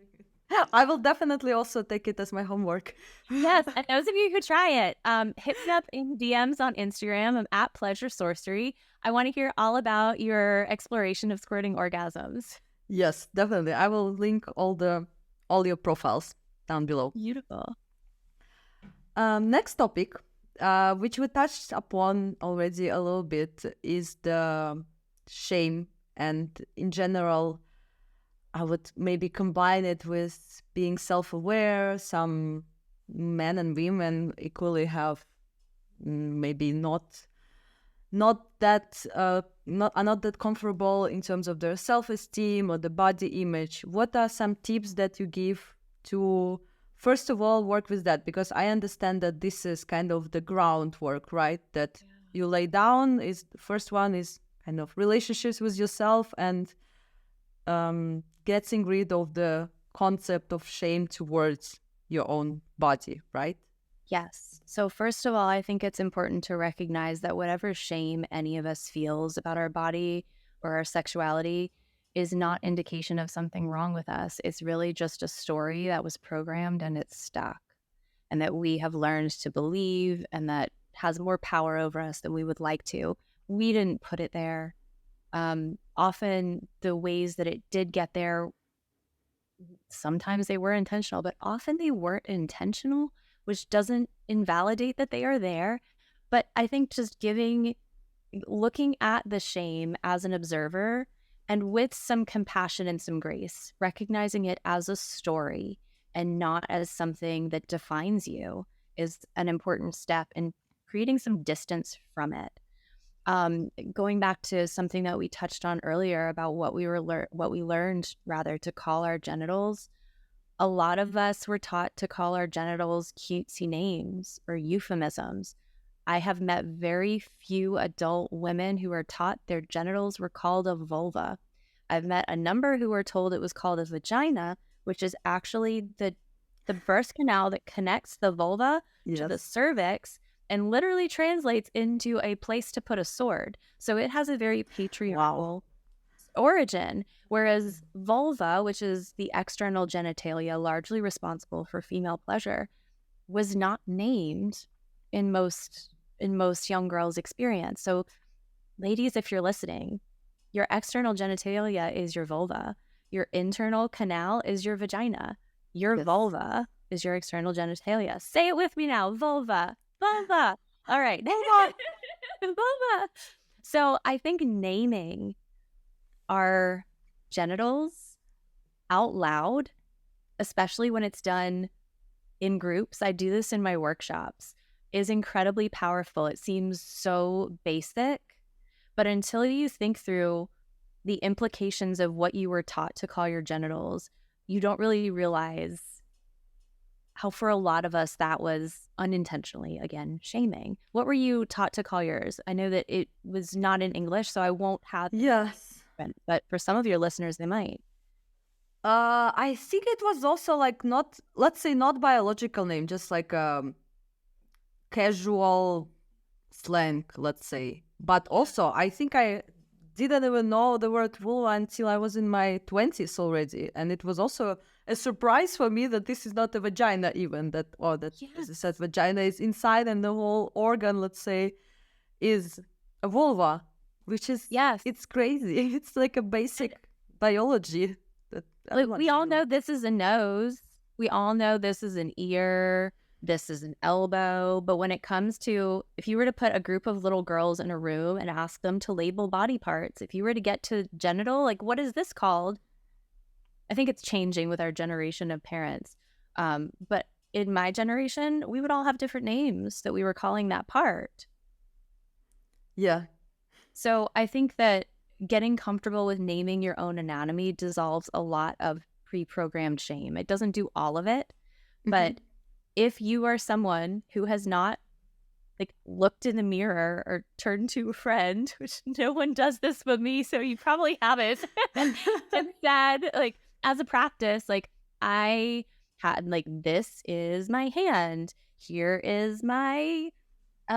I will definitely also take it as my homework. Yes, and those of you who try it, hit me up in DMs on Instagram. I'm at Pleasure Sorcery. I want to hear all about your exploration of squirting orgasms. Yes, definitely. I will link all your profiles down below. Beautiful. Next topic, which we touched upon already a little bit, is the shame, and in general, I would maybe combine it with being self-aware. Some men and women equally have maybe are not that comfortable in terms of their self-esteem or the body image. What are some tips that you give to, first of all, work with that? Because I understand that this is kind of the groundwork, right? That you lay down is the first one is kind of relationships with yourself and getting rid of the concept of shame towards your own body, right? Yes. So first of all, I think it's important to recognize that whatever shame any of us feels about our body or our sexuality is not indication of something wrong with us. It's really just a story that was programmed and it's stuck, and that we have learned to believe, and that has more power over us than we would like to. We didn't put it there. Often the ways that it did get there, sometimes they were intentional, but often they weren't intentional, which doesn't invalidate that they are there. But I think just looking at the shame as an observer and with some compassion and some grace, recognizing it as a story and not as something that defines you is an important step in creating some distance from it. Going back to something that we touched on earlier about what we learned to call our genitals. A lot of us were taught to call our genitals cutesy names or euphemisms. I have met very few adult women who are taught their genitals were called a vulva. I've met a number who were told it was called a vagina, which is actually the birth canal that connects the vulva to the cervix and literally translates into a place to put a sword. So it has a very patriarchal origin, whereas vulva, which is the external genitalia largely responsible for female pleasure, was not named in most young girls' experience. So ladies, if you're listening, your external genitalia is your vulva. Your internal canal is your vagina. Your vulva is your external genitalia. Say it with me now. Vulva. Vulva. All right. Vulva. Vulva. So I think naming our genitals out loud, especially when it's done in groups, I do this in my workshops, is incredibly powerful. It seems so basic, but until you think through the implications of what you were taught to call your genitals, you don't really realize how for a lot of us that was unintentionally, again, shaming. What were you taught to call yours? I know that it was not in English, so I won't have... Yes. But for some of your listeners, they might. I think it was also like not biological name, just like casual slang, let's say. But also, I think I didn't even know the word vulva until I was in my 20s already. And it was also a surprise for me that this is not a vagina even, as I said, vagina is inside and the whole organ, let's say, is a vulva, which is, it's crazy. It's like a basic biology. We all know this is a nose. We all know this is an ear. This is an elbow. But when it comes to, if you were to put a group of little girls in a room and ask them to label body parts, if you were to get to genital, like, what is this called? I think it's changing with our generation of parents. But in my generation, we would all have different names that we were calling that part. Yeah. So I think that getting comfortable with naming your own anatomy dissolves a lot of pre-programmed shame. It doesn't do all of it, but if you are someone who has not like looked in the mirror or turned to a friend, which no one does this but me, so you probably haven't, and said, like, as a practice, like, I had, like, this is my hand, here is my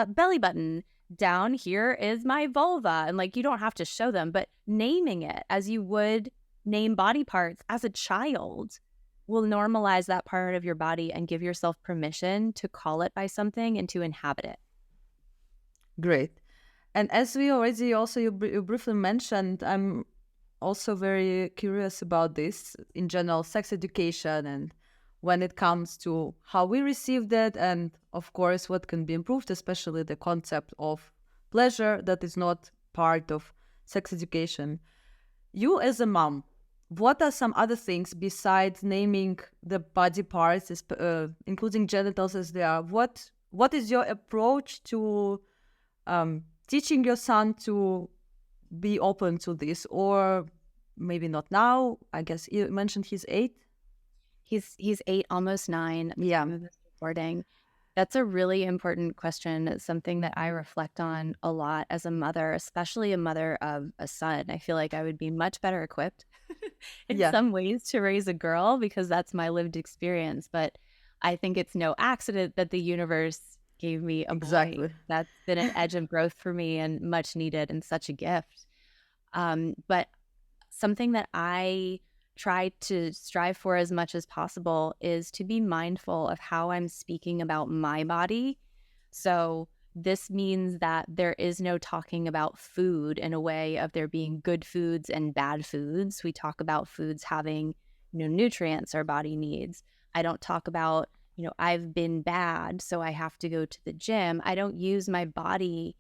belly button, down here is my vulva, and like, you don't have to show them, but naming it as you would name body parts as a child will normalize that part of your body and give yourself permission to call it by something and to inhabit it. Great. And as we already also you briefly mentioned, I'm also very curious about this in general, sex education, and when it comes to how we received it, and of course what can be improved, especially the concept of pleasure that is not part of sex education. You as a mom, what are some other things besides naming the body parts, including genitals as they are? What is your approach to teaching your son to be open to this, or maybe not now? I guess you mentioned he's 8. He's 8, almost 9. Yeah. This recording. That's a really important question. It's something that I reflect on a lot as a mother, especially a mother of a son. I feel like I would be much better equipped in some ways to raise a girl because that's my lived experience. But I think it's no accident that the universe gave me a boy. That's been an edge of growth for me and much needed and such a gift. But something that I try to strive for as much as possible is to be mindful of how I'm speaking about my body. So this means that there is no talking about food in a way of there being good foods and bad foods. We talk about foods having, nutrients our body needs. I don't talk about, I've been bad, so I have to go to the gym. I don't use my body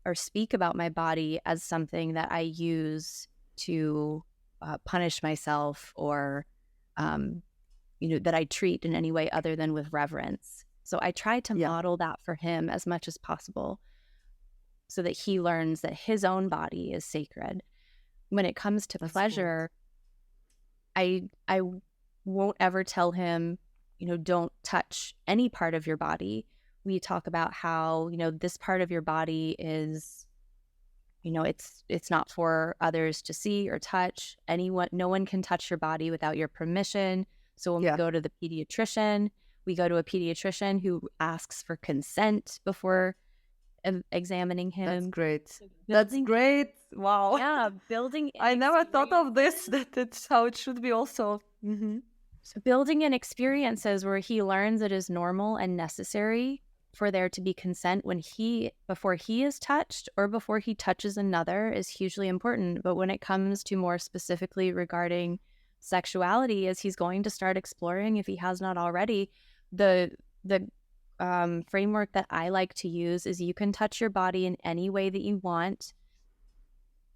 or speak about my body as something that I use to punish myself or, that I treat in any way other than with reverence. So I try to model that for him as much as possible so that he learns that his own body is sacred. When it comes to pleasure, cool. I won't ever tell him, don't touch any part of your body. We talk about how, this part of your body is, it's not for others to see or touch. No one can touch your body without your permission. So when we go to the pediatrician, we go to a pediatrician who asks for consent before examining him. That's great. That's great. Wow. Yeah, building. I never thought of this, that it's how it should be also. So building in experiences where he learns it is normal and necessary for there to be consent before he is touched or before he touches another is hugely important. But when it comes to more specifically regarding sexuality, as he's going to start exploring, if he has not already, the framework that I like to use is you can touch your body in any way that you want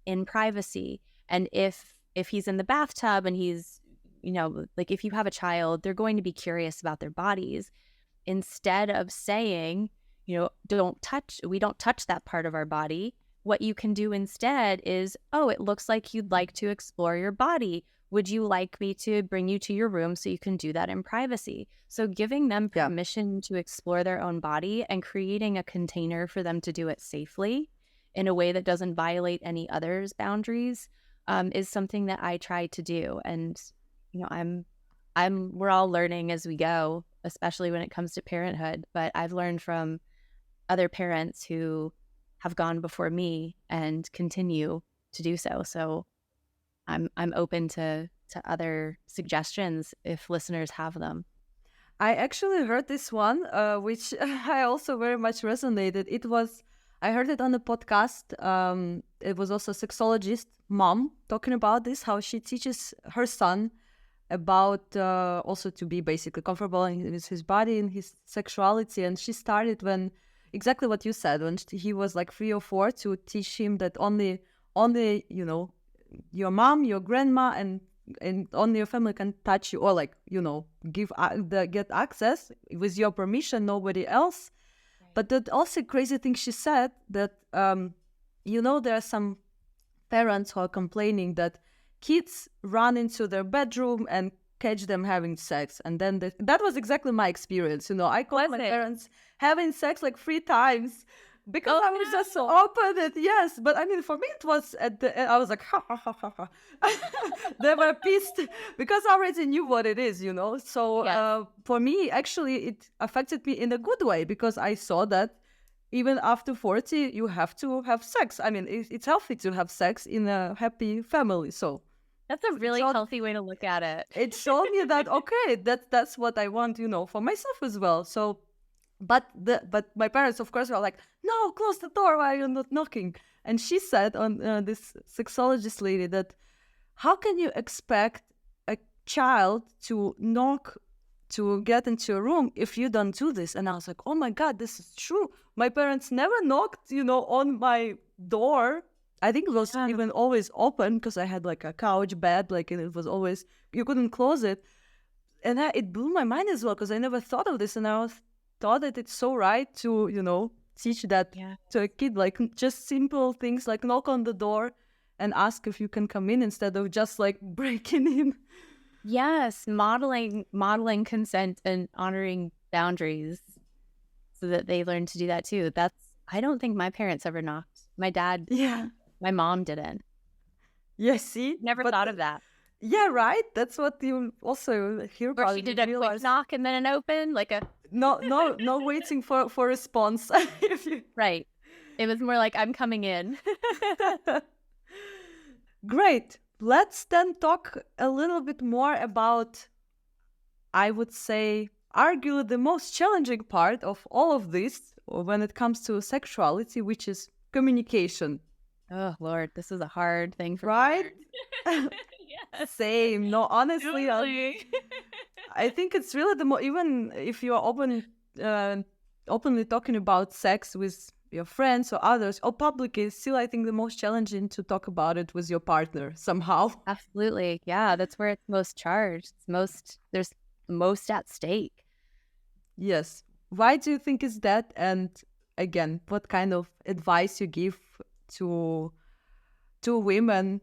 in privacy. And if he's in the bathtub and he's, like if you have a child, they're going to be curious about their bodies. Instead of saying, we don't touch that part of our body, what you can do instead is, it looks like you'd like to explore your body. Would you like me to bring you to your room so you can do that in privacy? So giving them permission to explore their own body and creating a container for them to do it safely in a way that doesn't violate any other's boundaries is something that I try to do. And, we're all learning as we go, especially when it comes to parenthood. But I've learned from other parents who have gone before me and continue to do so. So I'm open to other suggestions if listeners have them. I actually heard this one, which I also very much resonated. I heard it on the podcast. It was also a sexologist mom talking about this, how she teaches her son about also to be basically comfortable in his body and his sexuality. And she started when, exactly what you said, when he was like 3 or 4, to teach him that only your mom, your grandma, and and only your family can touch you, or like, get access with your permission, nobody else. Right. But that also crazy thing she said that there are some parents who are complaining that kids run into their bedroom and catch them having sex, and then that was exactly my experience. I caught my parents having sex like 3 times because I was just so open that, yes. But I mean, for me, it was at the end, I was like, ha, ha, ha, ha, ha. They were pissed because I already knew what it is, So yes. For me, actually, it affected me in a good way because I saw that even after 40, you have to have sex. I mean, it's healthy to have sex in a happy family. So that's a really healthy way to look at it. It showed me that, okay, that's what I want, for myself as well. So, but my parents, of course, were like, no, close the door, why are you not knocking? And she said on this sexologist lady that, how can you expect a child to knock to get into a room if you don't do this? And I was like, oh my God, this is true. My parents never knocked, on my door. I think it was even always open because I had like a couch bed, like, and it was always, you couldn't close it. And it blew my mind as well because I never thought of this. And I thought that it's so right to, teach that to a kid, like just simple things like knock on the door and ask if you can come in instead of just like breaking in. Yes, modeling consent and honoring boundaries so that they learn to do that too. I don't think my parents ever knocked. My dad, my mom didn't. Yeah, see? Never thought of that. Yeah, right? That's what you also hear about. Or she did a quick knock and then an open, like a... No waiting for response. Right. It was more like, I'm coming in. Great. Let's then talk a little bit more about, I would say, argue the most challenging part of all of this when it comes to sexuality, which is communication. Oh, Lord, this is a hard thing for right? Yes. Same. No, honestly, Totally. I think it's really even if you are openly talking about sex with your friends or others or publicly, still I think the most challenging to talk about it with your partner somehow. Absolutely. Yeah, that's where it's most charged. There's most at stake. Yes. Why do you think is that? And again, what kind of advice you give to women?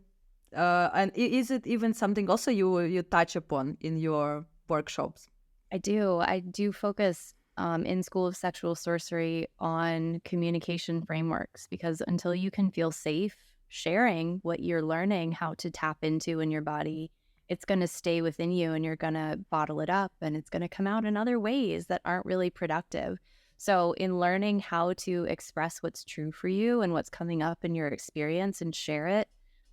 And is it even something also you touch upon in your workshops? I do focus in School of Sexual Sorcery on communication frameworks, because until you can feel safe sharing what you're learning how to tap into in your body, it's going to stay within you and you're going to bottle it up and it's going to come out in other ways that aren't really productive. So in learning how to express what's true for you and what's coming up in your experience and share it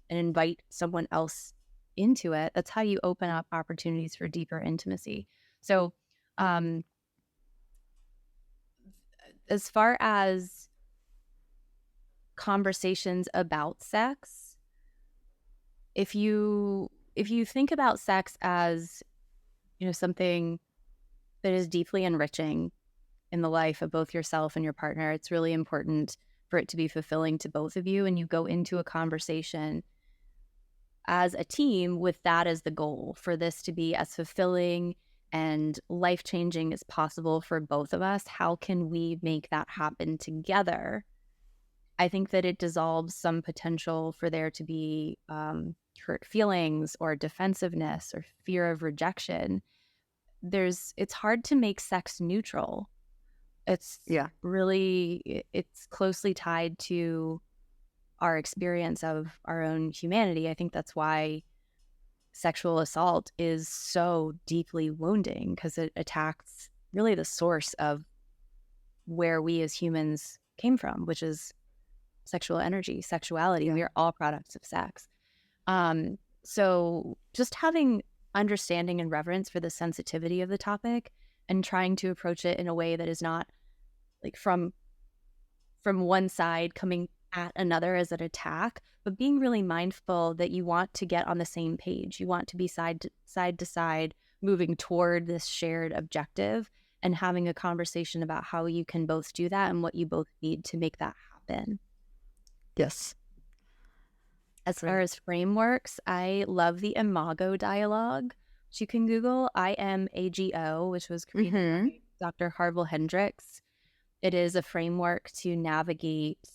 and invite someone else into it, that's how you open up opportunities for deeper intimacy. So as far as conversations about sex, if you think about sex as, something that is deeply enriching in the life of both yourself and your partner, it's really important for it to be fulfilling to both of you. And you go into a conversation as a team with that as the goal, for this to be as fulfilling and life-changing as possible for both of us. How can we make that happen together? I think that it dissolves some potential for there to be hurt feelings or defensiveness or fear of rejection. It's hard to make sex neutral. It's closely tied to our experience of our own humanity. I think that's why sexual assault is so deeply wounding, because it attacks really the source of where we as humans came from, which is sexual energy, sexuality. We are all products of sex. So just having understanding and reverence for the sensitivity of the topic and trying to approach it in a way that is not like from one side coming at another as an attack, but being really mindful that you want to get on the same page. You want to be side to side, moving toward this shared objective and having a conversation about how you can both do that and what you both need to make that happen. Yes. As far Great. as frameworks, I love the Imago dialogue, which you can Google. IMAGO, which was created Mm-hmm. by Dr. Harville Hendricks. It is a framework to navigate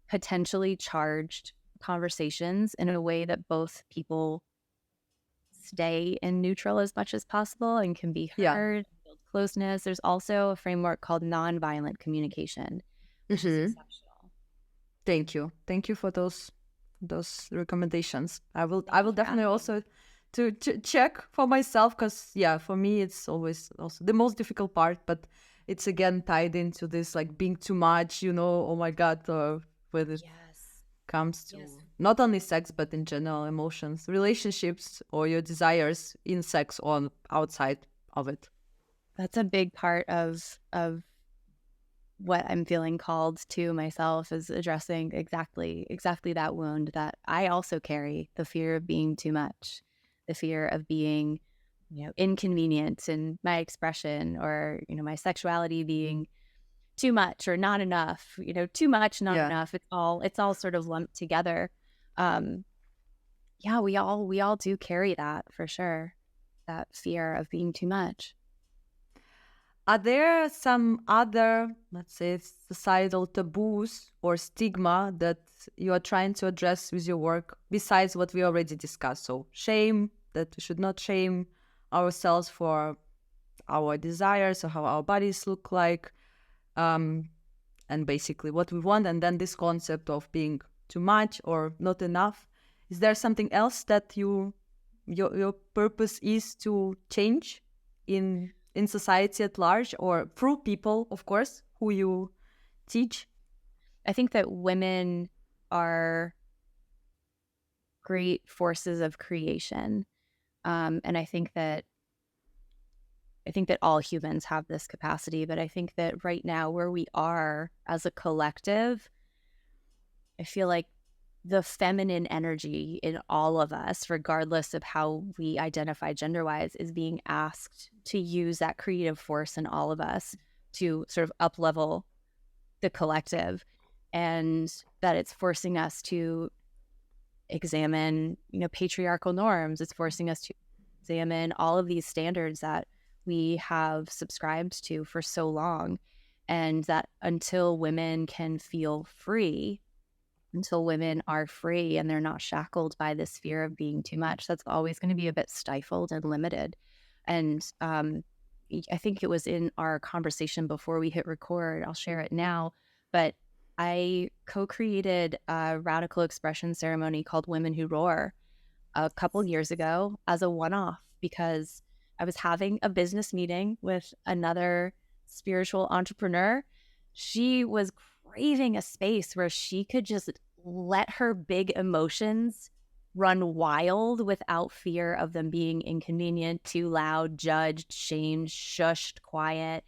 potentially charged conversations in a way that both people stay in neutral as much as possible and can be Yeah. heard, build closeness. There's also a framework called nonviolent communication, which is Mm-hmm. exceptional. Thank you for those recommendations. I Thank you will for definitely asking. also to check for myself, because yeah, for me it's always also the most difficult part, but it's again tied into this like being too much, oh my god, when it Yes. comes Yes. to not only sex but in general emotions, relationships, or your desires in sex or outside of it. That's a big part of what I'm feeling called to myself, is addressing exactly that wound that I also carry, the fear of being too much, the fear of being, inconvenient in my expression, or, my sexuality being too much or not enough, too much, not Yeah. enough. It's all sort of lumped together. Um, yeah, we all do carry that for sure. That fear of being too much. Are there some other, let's say, societal taboos or stigma that you are trying to address with your work besides what we already discussed? So, shame, that we should not shame ourselves for our desires or how our bodies look like, um, and basically what we want, and then this concept of being too much or not enough. Is there something else that your purpose is to change in society at large, or through people, of course, who you teach? I think that women are great forces of creation. And I think that all humans have this capacity, but I think that right now, where we are as a collective, I feel like the feminine energy in all of us, regardless of how we identify gender wise, is being asked to use that creative force in all of us to sort of up level the collective, and that it's forcing us to examine, patriarchal norms. It's forcing us to examine all of these standards that we have subscribed to for so long. And that until women can feel free, until women are free and they're not shackled by this fear of being too much, that's always going to be a bit stifled and limited. And I think it was in our conversation before we hit record, I'll share it now, but I co-created a radical expression ceremony called Women Who Roar a couple years ago as a one-off, because I was having a business meeting with another spiritual entrepreneur. She was craving a space where she could just let her big emotions run wild without fear of them being inconvenient, too loud, judged, shamed, shushed, quiet.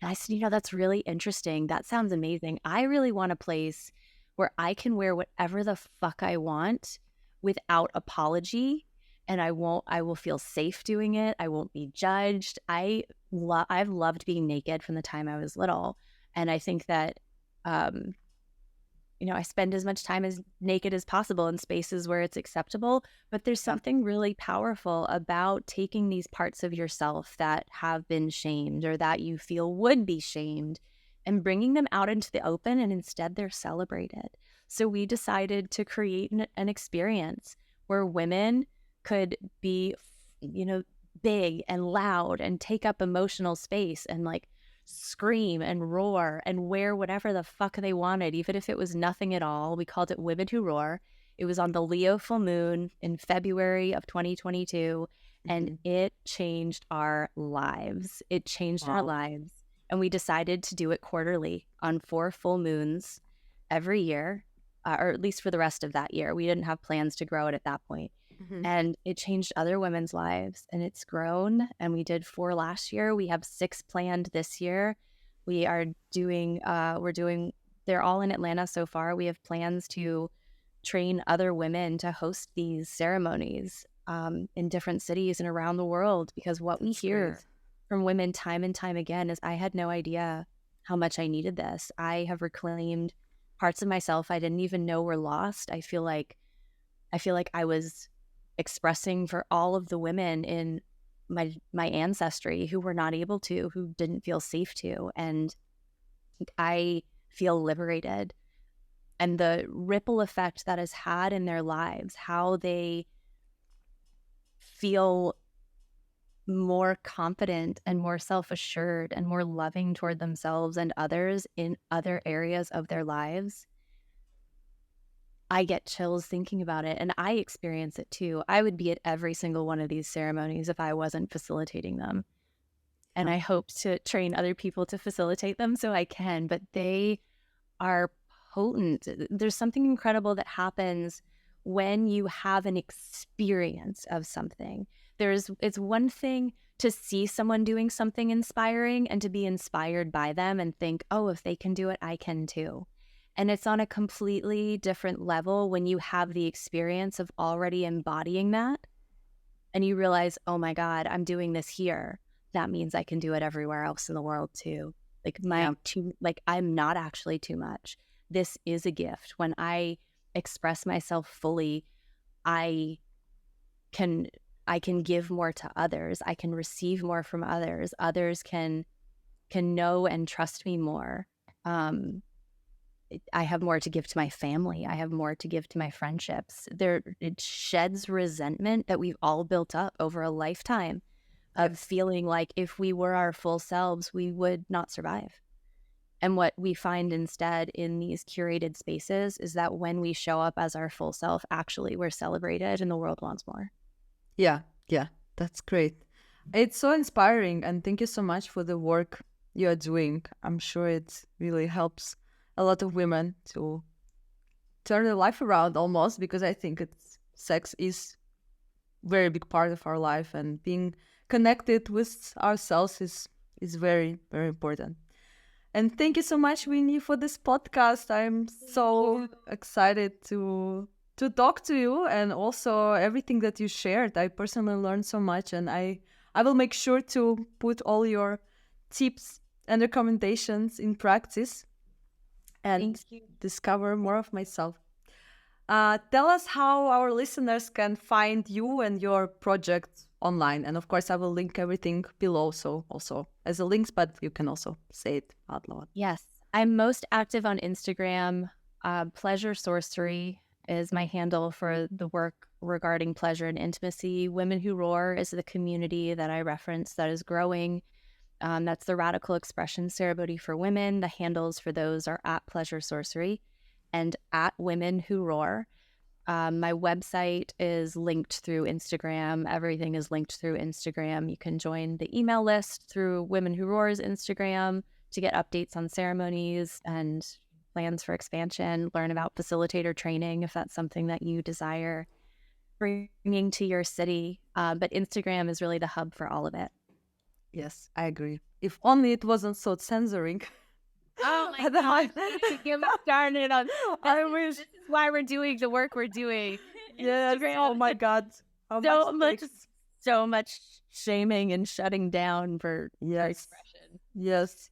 And I said, that's really interesting. That sounds amazing. I really want a place where I can wear whatever the fuck I want without apology. And I will feel safe doing it. I won't be judged. I've loved being naked from the time I was little. And I think that, I spend as much time as naked as possible in spaces where it's acceptable. But there's something really powerful about taking these parts of yourself that have been shamed or that you feel would be shamed and bringing them out into the open, and instead they're celebrated. So we decided to create an experience where women could be, big and loud and take up emotional space and like scream and roar and wear whatever the fuck they wanted, even if it was nothing at all. We called it Women Who Roar. It was on the Leo full moon in February of 2022, and it changed our lives. It changed our lives. And we decided to do it quarterly on 4 full moons every year, or at least for the rest of that year. We didn't have plans to grow it at that point. And it changed other women's lives, and it's grown. And we did 4 last year. We have 6 planned this year. We are doing, they're all in Atlanta so far. We have plans to train other women to host these ceremonies in different cities and around the world, because what we hear from women time and time again is, I had no idea how much I needed this. I have reclaimed parts of myself I didn't even know were lost. I feel like I feel like I was expressing for all of the women in my ancestry who were not able to, who didn't feel safe to. And I feel liberated. And the ripple effect that has had in their lives, how they feel more confident and more self-assured and more loving toward themselves and others in other areas of their lives. I get chills thinking about it, and I experience it too. I would be at every single one of these ceremonies if I wasn't facilitating them. And I hope to train other people to facilitate them so I can, but they are potent. There's something incredible that happens when you have an experience of something. It's one thing to see someone doing something inspiring and to be inspired by them and think, oh, if they can do it, I can too. And it's on a completely different level when you have the experience of already embodying that and you realize, oh my God, I'm doing this here. That means I can do it everywhere else in the world too. I'm not actually too much. This is a gift. When I express myself fully, I can give more to others. I can receive more from others. Others can know and trust me more. I have more to give to my family. I have more to give to my friendships. It sheds resentment that we've all built up over a lifetime of feeling like if we were our full selves, we would not survive. And what we find instead in these curated spaces is that when we show up as our full self, actually we're celebrated and the world wants more. Yeah, that's great. It's so inspiring, and thank you so much for the work you are doing. I'm sure it really helps a lot of women to turn their life around almost, because I think sex is a very big part of our life, and being connected with ourselves is very, very important. And thank you so much, Winnie, for this podcast. I'm so excited to talk to you, and also everything that you shared. I personally learned so much, and I will make sure to put all your tips and recommendations in practice and discover more of myself. Tell us how our listeners can find you and your project online. And of course, I will link everything below, so also as a links, but you can also say it out loud. Yes, I'm most active on Instagram. Pleasure Sorcery is my handle for the work regarding pleasure and intimacy. Women Who Roar is the community that I reference that is growing. That's the Radical Expression Ceremony for women. The handles for those are at Pleasure Sorcery and at Women Who Roar. My website is linked through Instagram. Everything is linked through Instagram. You can join the email list through Women Who Roar's Instagram to get updates on ceremonies and plans for expansion, learn about facilitator training if that's something that you desire bringing to your city. But Instagram is really the hub for all of it. Yes, I agree. If only it wasn't so censoring. Oh my God! Get started on. I wish. This is why we're doing the work we're doing. Yes. Oh my God. So much shaming and shutting down for expression. Yes.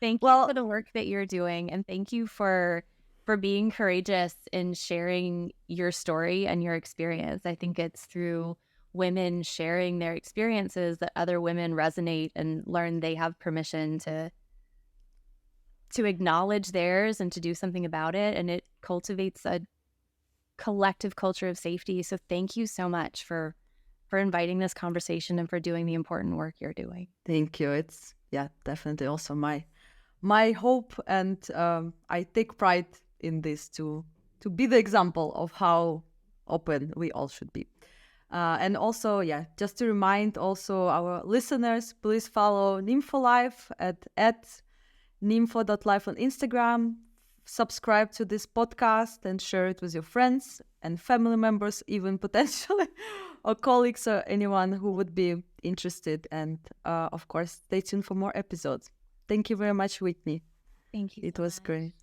Thank you for the work that you're doing, and thank you for being courageous in sharing your story and your experience. I think it's through women sharing their experiences that other women resonate and learn they have permission to acknowledge theirs and to do something about it, and it cultivates a collective culture of safety. So thank you so much for inviting this conversation and for doing the important work you're doing. Thank you. It's definitely also my hope, and I take pride in this to be the example of how open we all should be. And also, just to remind also our listeners, please follow Nympholife at nympho.life on Instagram. Subscribe to this podcast and share it with your friends and family members, even potentially, or colleagues, or anyone who would be interested. And of course, stay tuned for more episodes. Thank you very much, Whitney. Thank you. It was great.